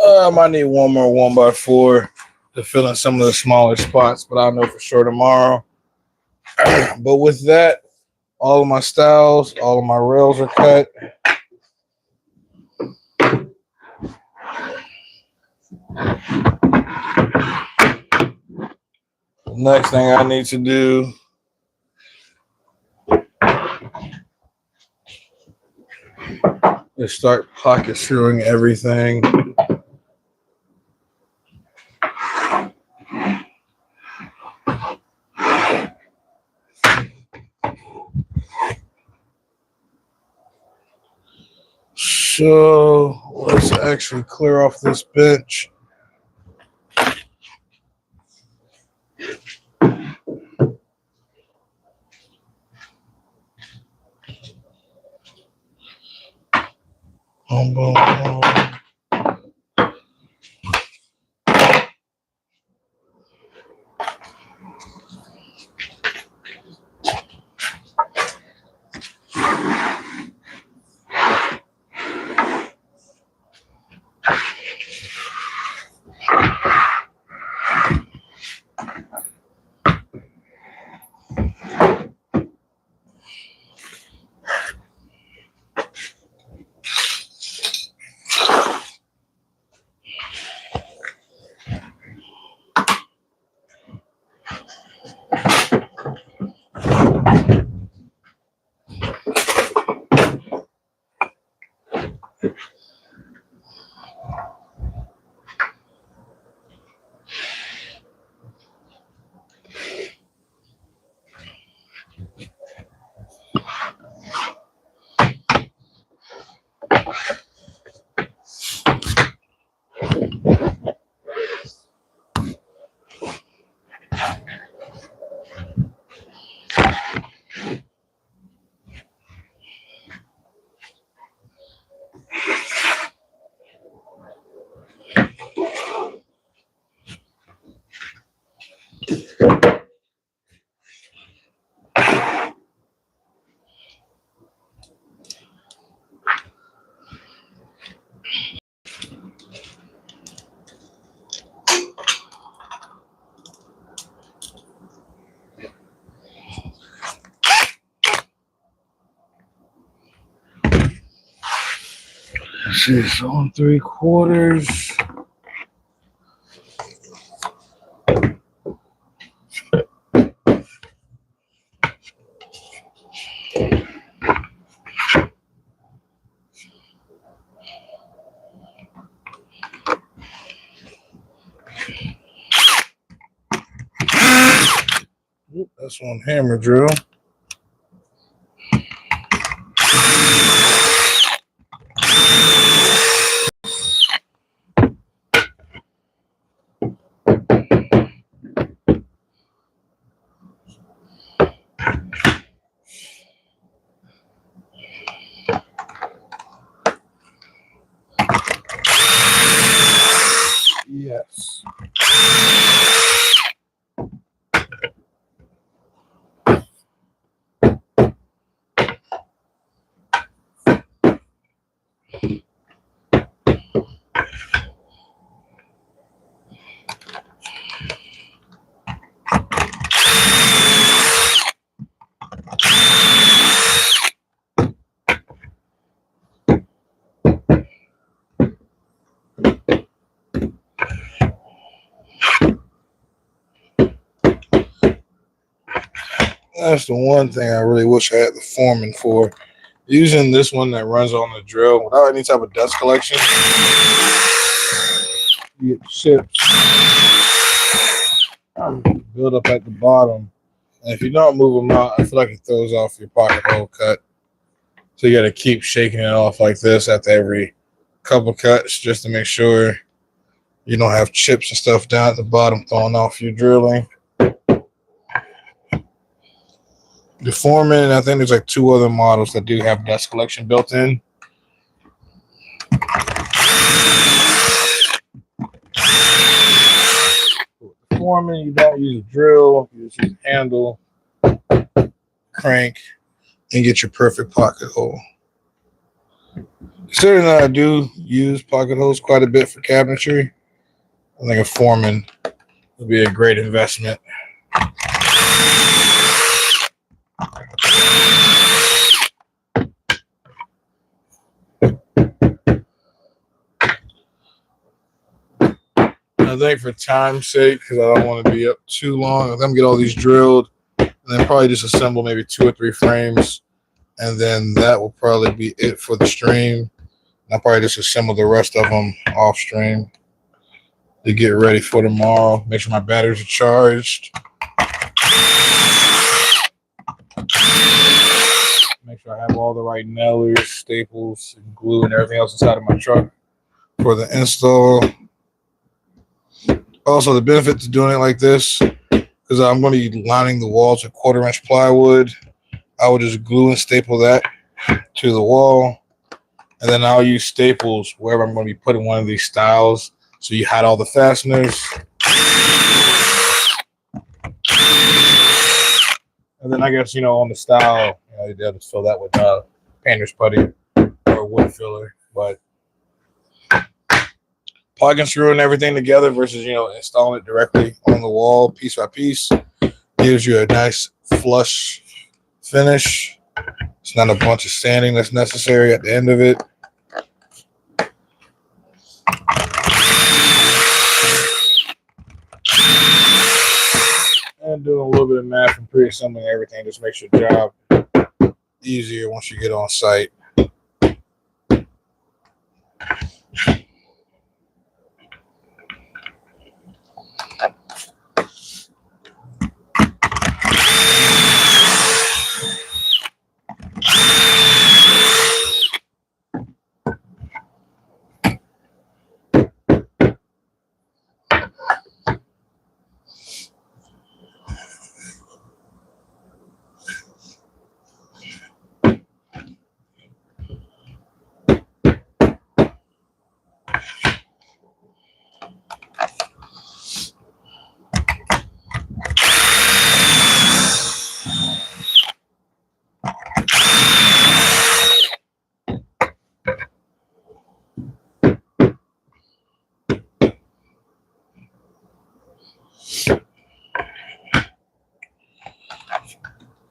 I might need one more 1x4 to fill in some of the smaller spots, but I'll know for sure tomorrow. But with that, all of my styles, all of my rails are cut. The next thing I need to do is start pocket screwing everything. So let's actually clear off this bench. Boom, boom, boom. This is on 3/4. That's one hammer drill. Yes. That's the one thing I really wish I had the foreman for. Using this one that runs on the drill without any type of dust collection, you get chips build up at the bottom. And if you don't move them out, I feel like it throws off your pocket hole cut. So you got to keep shaking it off like this after every couple cuts just to make sure you don't have chips and stuff down at the bottom throwing off your drilling. The Foreman, I think there's like 2 other models that do have dust collection built in. The Foreman, you don't use a drill, you just use a handle, crank, and get your perfect pocket hole. Considering that I do use pocket holes quite a bit for cabinetry, I think a Foreman would be a great investment. I think for time's sake, because I don't want to be up too long, I'm going to get all these drilled and then probably just assemble maybe 2 or 3 frames. And then that will probably be it for the stream. I'll probably just assemble the rest of them off stream to get ready for tomorrow. Make sure my batteries are charged. Make sure I have all the right nailers, staples, and glue, and everything else inside of my truck for the install. Also, the benefit to doing it like this, because I'm going to be lining the walls with 1/4-inch plywood, I will just glue and staple that to the wall. And then I'll use staples wherever I'm going to be putting one of these styles. So you hide all the fasteners. And then I guess, on the style, they'll just fill that with painter's putty or wood filler. But plug and screwing everything together versus, installing it directly on the wall piece by piece gives you a nice flush finish. It's not a bunch of sanding that's necessary at the end of it. And doing a little bit of math and pre-assembling everything just makes your job easier once you get on site.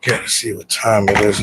Gotta see what time it is.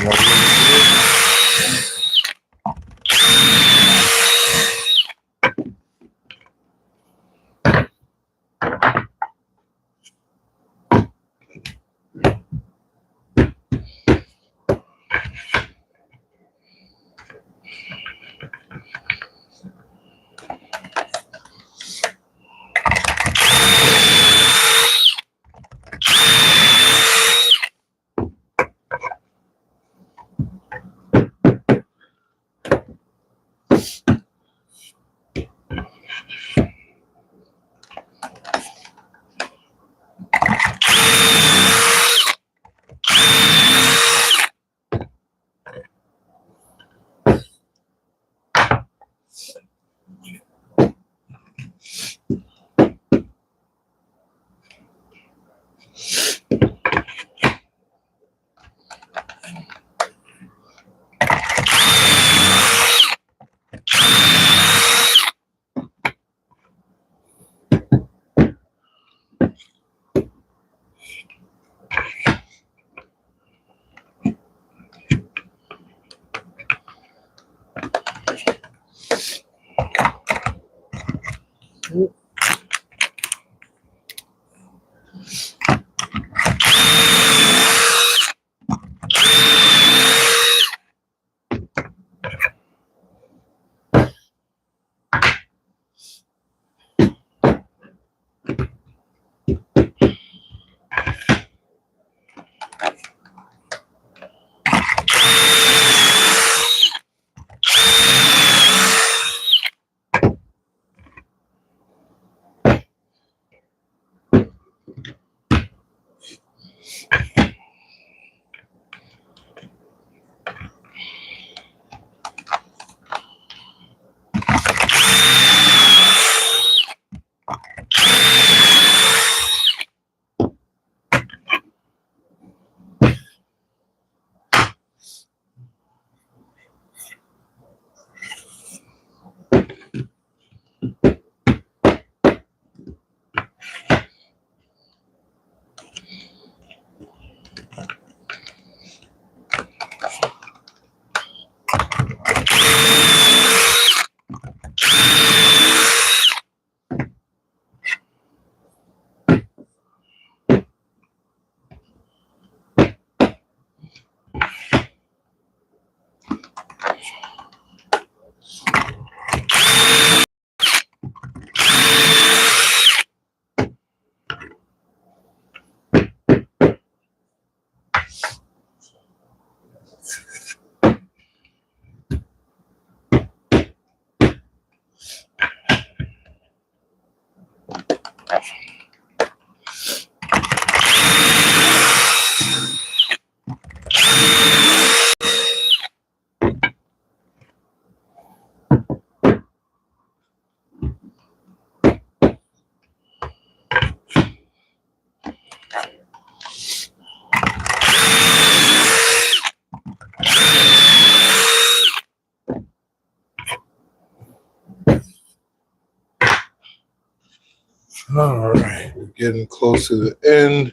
All right, we're getting close to the end.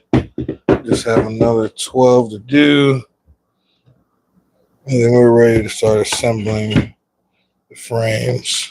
Just have another 12 to do. And then we're ready to start assembling the frames.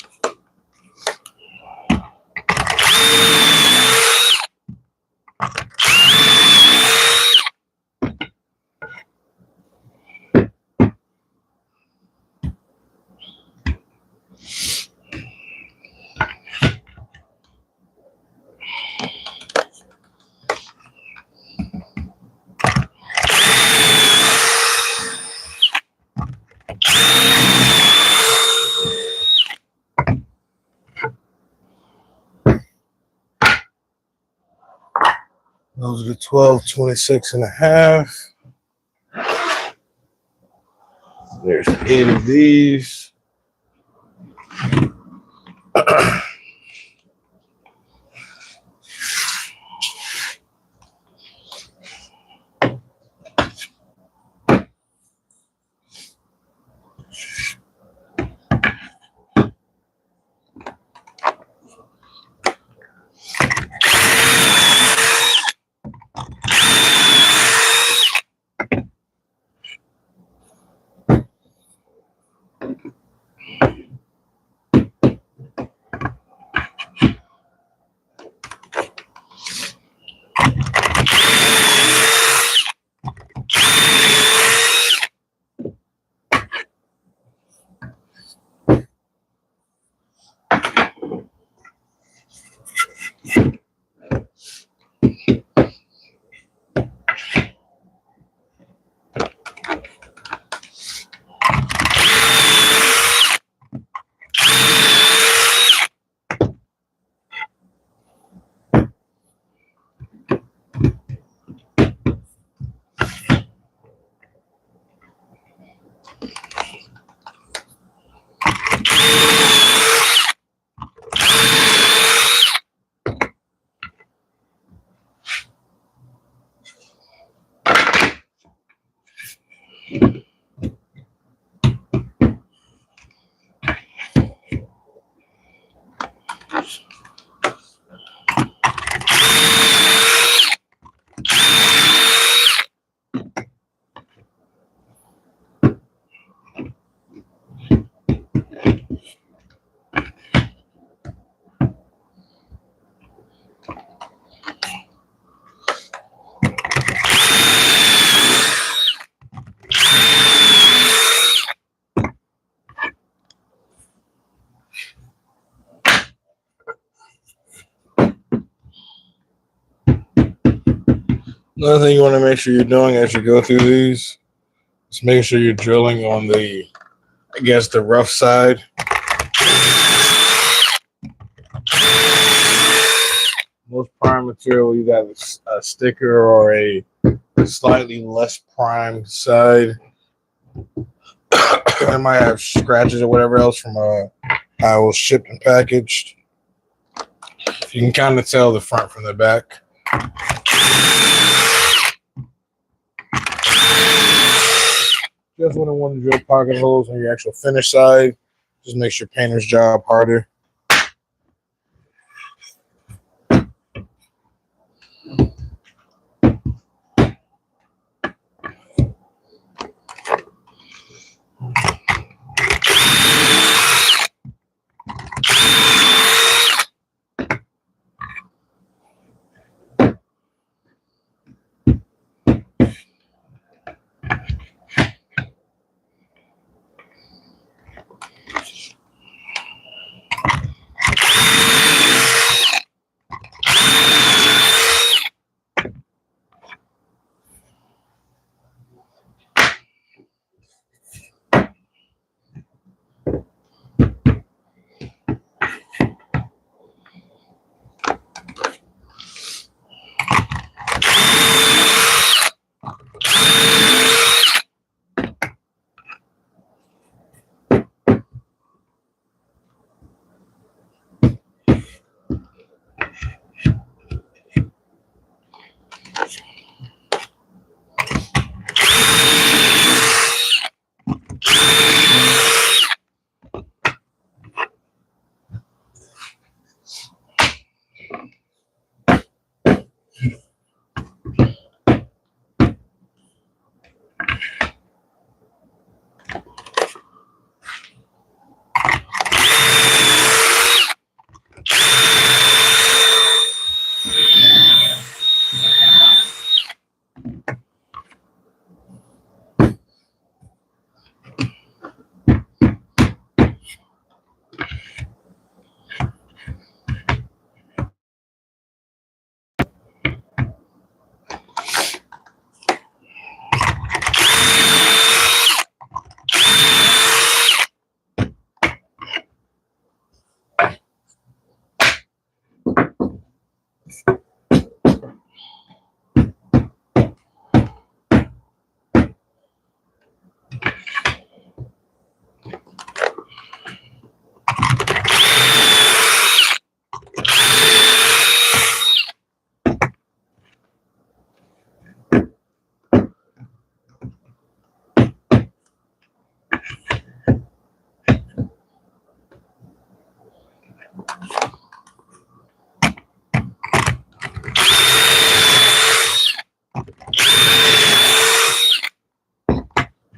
Those are the 12, 26 and a half. There's 8 of these. Another thing you want to make sure you're doing as you go through these is making sure you're drilling on the, I guess, the rough side. Most prime material, you got a sticker or a slightly less prime side. It might have scratches or whatever else from how it was shipped and packaged. You can kind of tell the front from the back. Just wouldn't want to drill pocket holes on your actual finish side. Just makes your painter's job harder.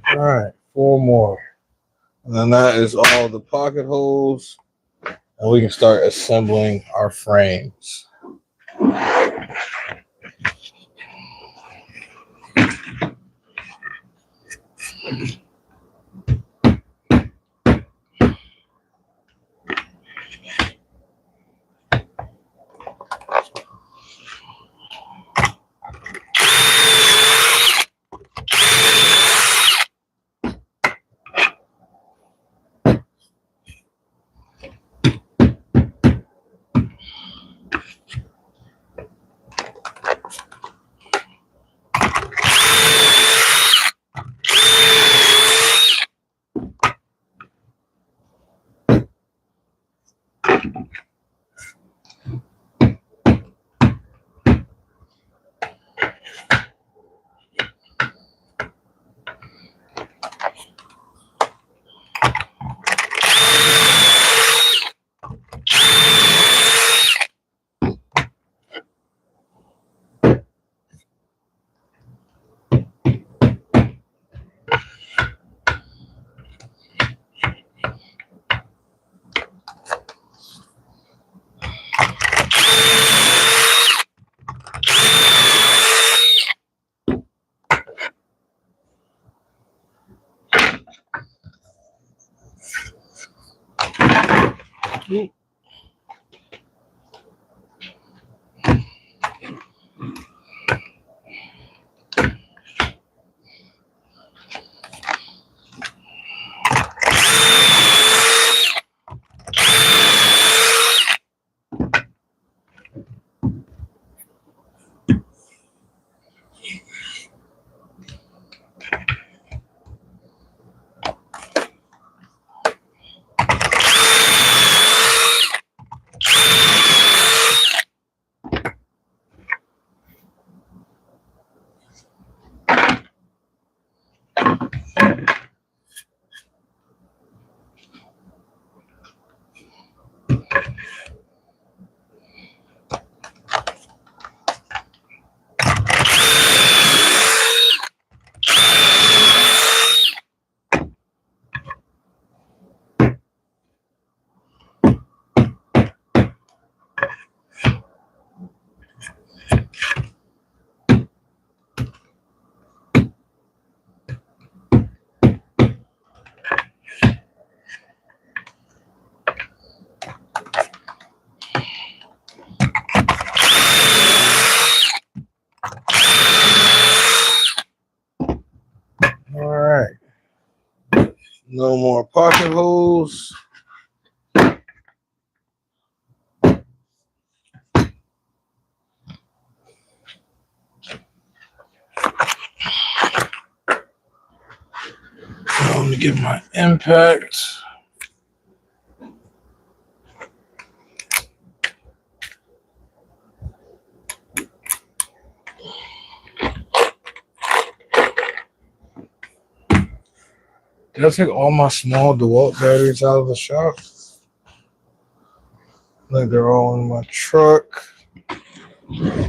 All right, 4 more. And then that is all the pocket holes. And we can start assembling our frames. All right. No more pocket holes. Let me get my impact. Did I take all my small DeWalt batteries out of the shop? I think they're all in my truck.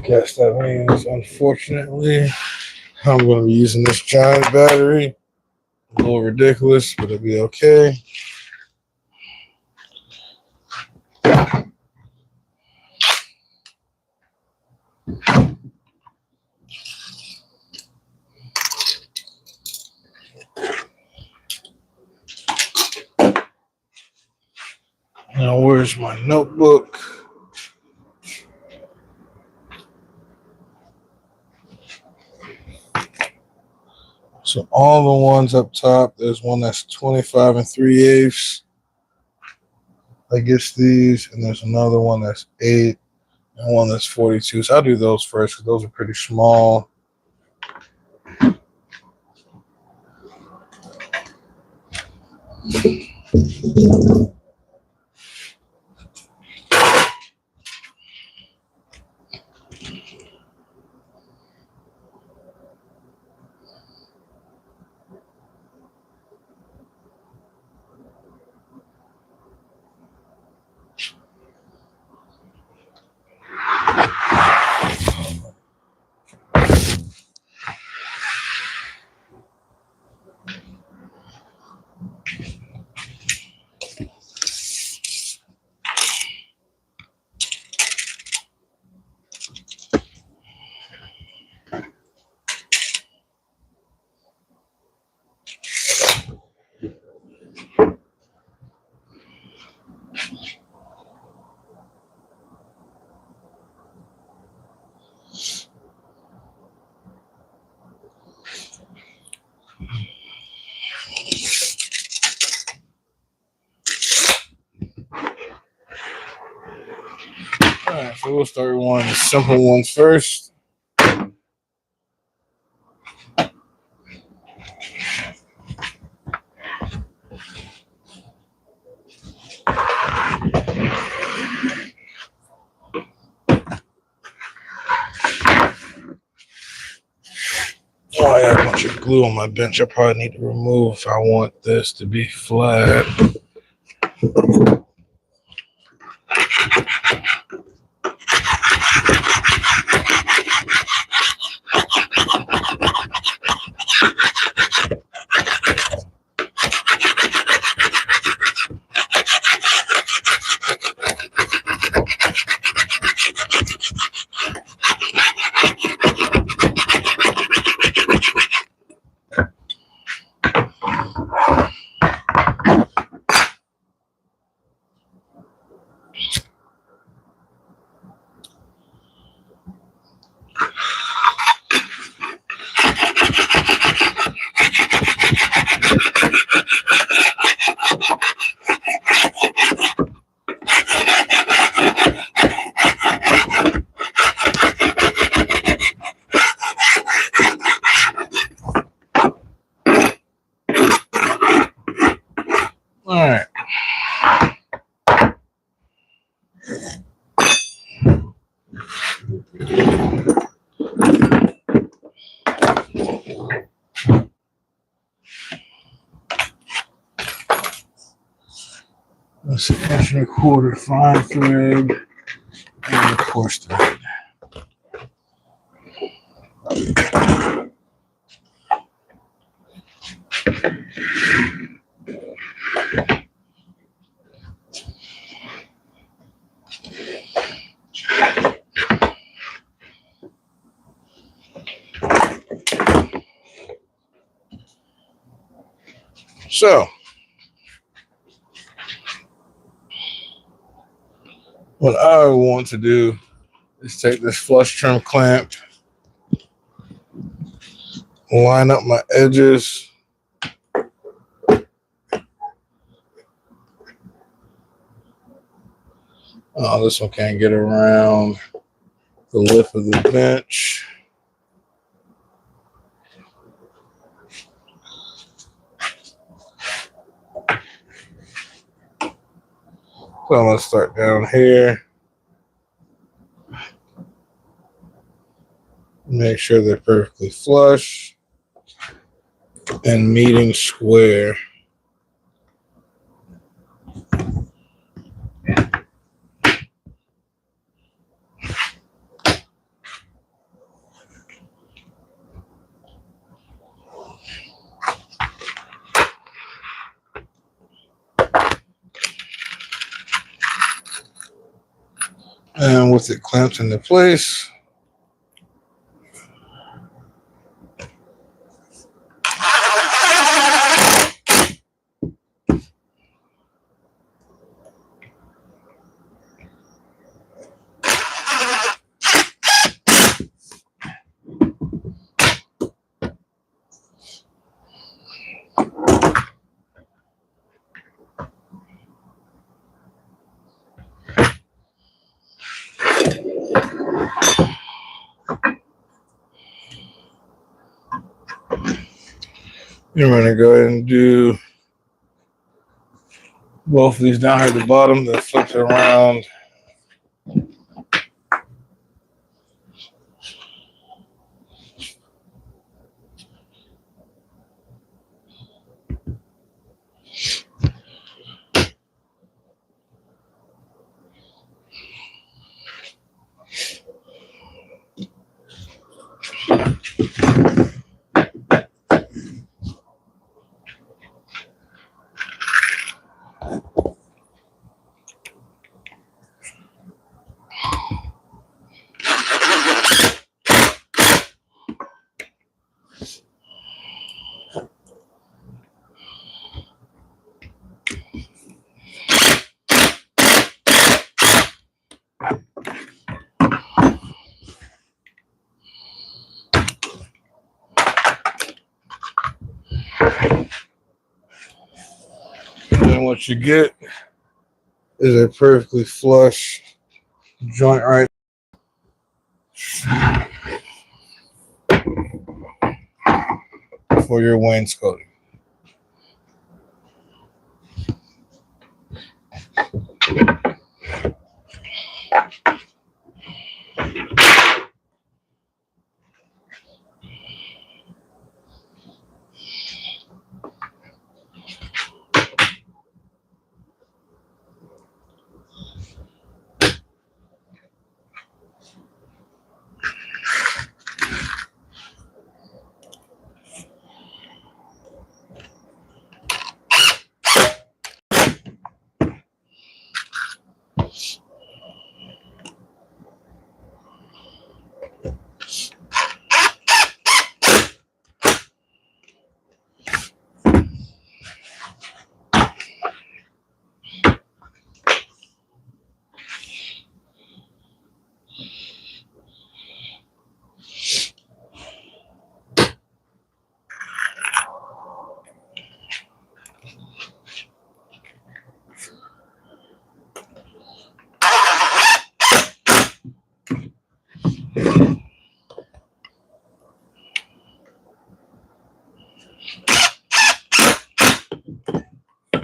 Guess that means, unfortunately, I'm going to be using this giant battery. A little ridiculous, but it'll be okay. Now, where's my notebook? So all the ones up top, there's one that's 25 3/8. I guess these, and there's another one that's 8 and one that's 42. So I'll do those first because those are pretty small. All right, so we'll start with one of the simple ones first. Oh, I got a bunch of glue on my bench. I probably need to remove if I want this to be flat. All right. Let's see, 1.25 fine thread and coarse thread. So, what I want to do is take this flush trim clamp, line up my edges. Oh, this one can't get around the lip of the bench. So let's start down here. Make sure they're perfectly flush and meeting square. And with it clamped into place, You're going to go ahead and do both of these down here at the bottom, then flip it around. And then what you get is a perfectly flush joint right for your wainscoting.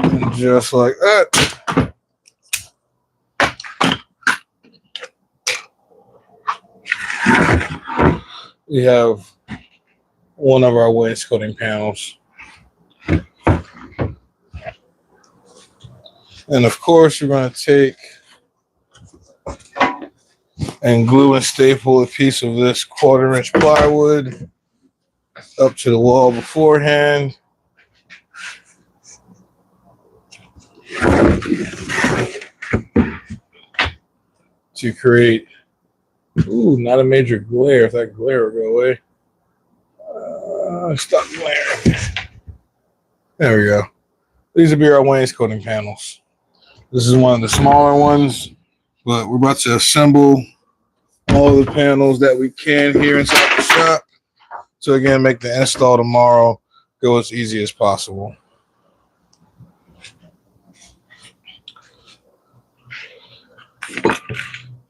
And just like that, we have one of our wainscoting panels. And of course, you're going to take and glue and staple a piece of this 1/4-inch plywood up to the wall beforehand. To create, not a major glare. If that glare will go away. Stop glaring. There we go. These will be our wainscoting panels. This is one of the smaller ones, but we're about to assemble all the panels that we can here inside the shop. So again, make the install tomorrow go as easy as possible.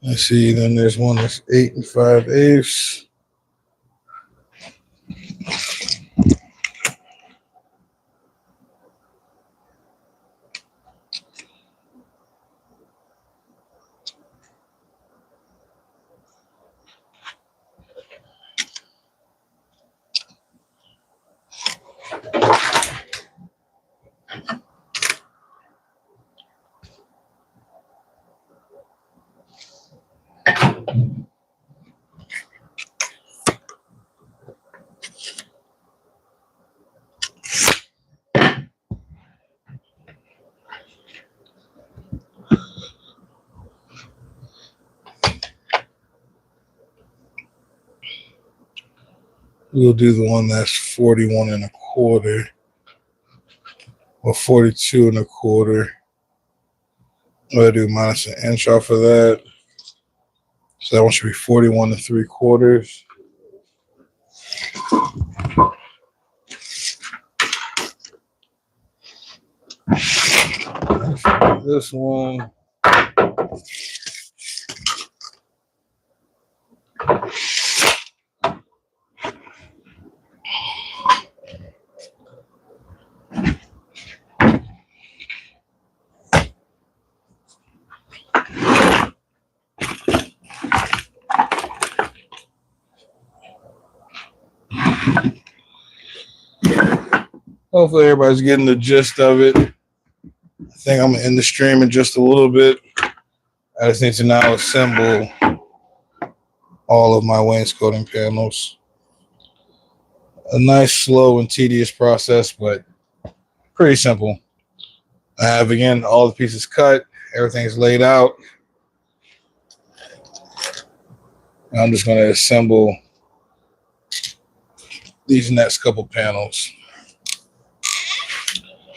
Let's see, then there's one that's 8 5/8. We'll do the one that's 41 1/4 or 42 1/4. I'll do minus an inch off of that. So that one should be 41 3/4. This one. Hopefully everybody's getting the gist of it. I think I'm gonna end the stream in just a little bit. I just need to now assemble all of my wainscoting panels. A nice, slow, and tedious process, but pretty simple. I have, again, all the pieces cut. Everything's laid out. I'm just going to assemble these next couple panels.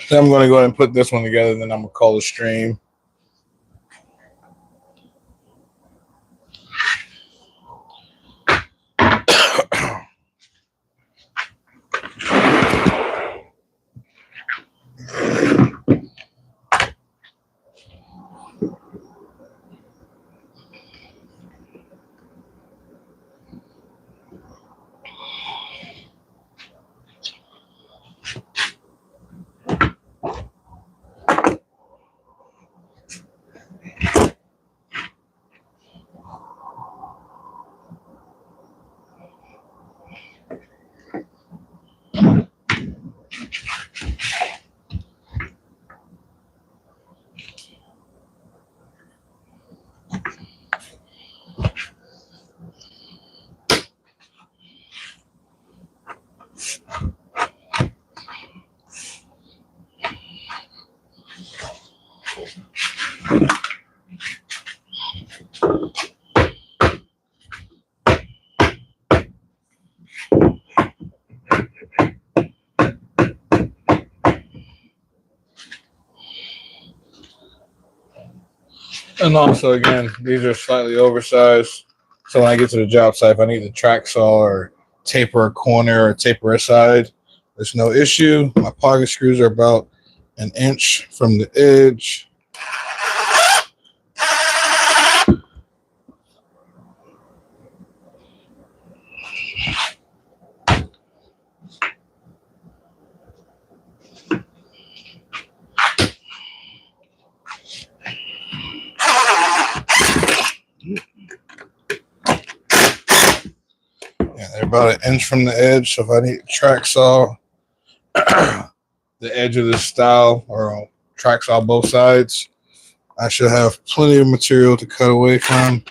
Then I'm going to go ahead and put this one together, then I'm going to call the stream. And also, again, these are slightly oversized. So when I get to the job site, if I need to track saw or taper a corner or taper a side, there's no issue. My pocket screws are about an inch from the edge. Yeah, they're about an inch from the edge. So if I need to track saw the edge of this style or track saw both sides, I should have plenty of material to cut away from.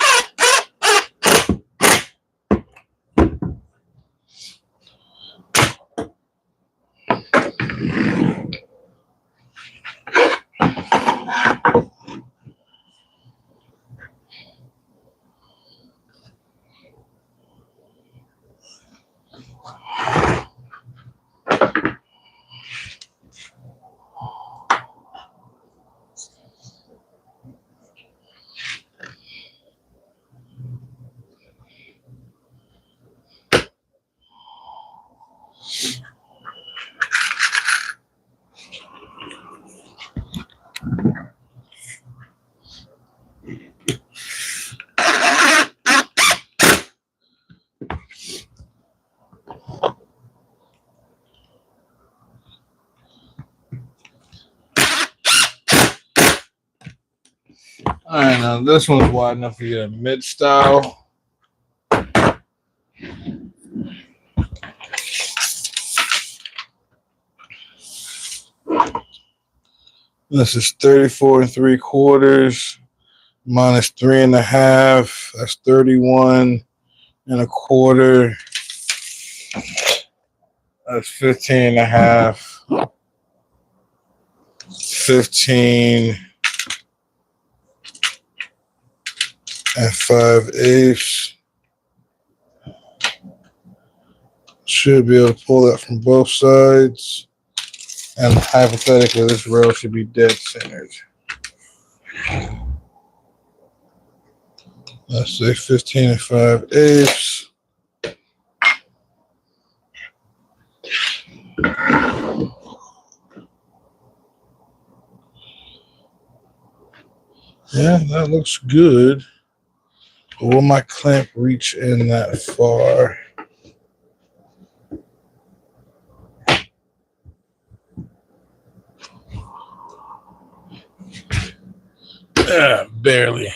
All right, now this one's wide enough to get a mid style. This is 34 3/4 minus 3.5. That's 31.25. That's 15.5. 15 and 5/8. Should be able to pull that from both sides. And hypothetically, this rail should be dead centered. Let's say 15 and 5/8. Yeah, that looks good. But will my clamp reach in that far? Barely.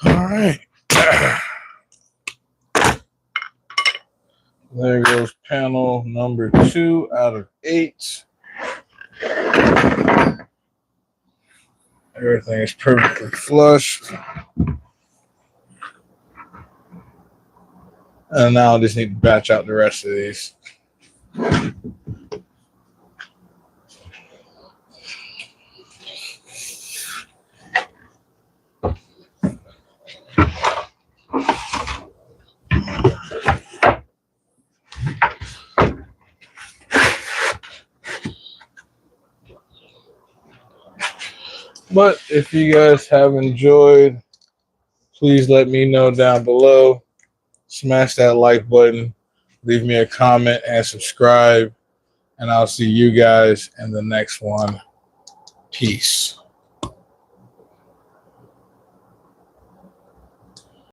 All right. There goes panel number 2 out of 8. Everything is perfectly flush. And now I just need to batch out the rest of these. But if you guys have enjoyed, please let me know down below. Smash that like button, leave me a comment, and subscribe. And I'll see you guys in the next one. Peace.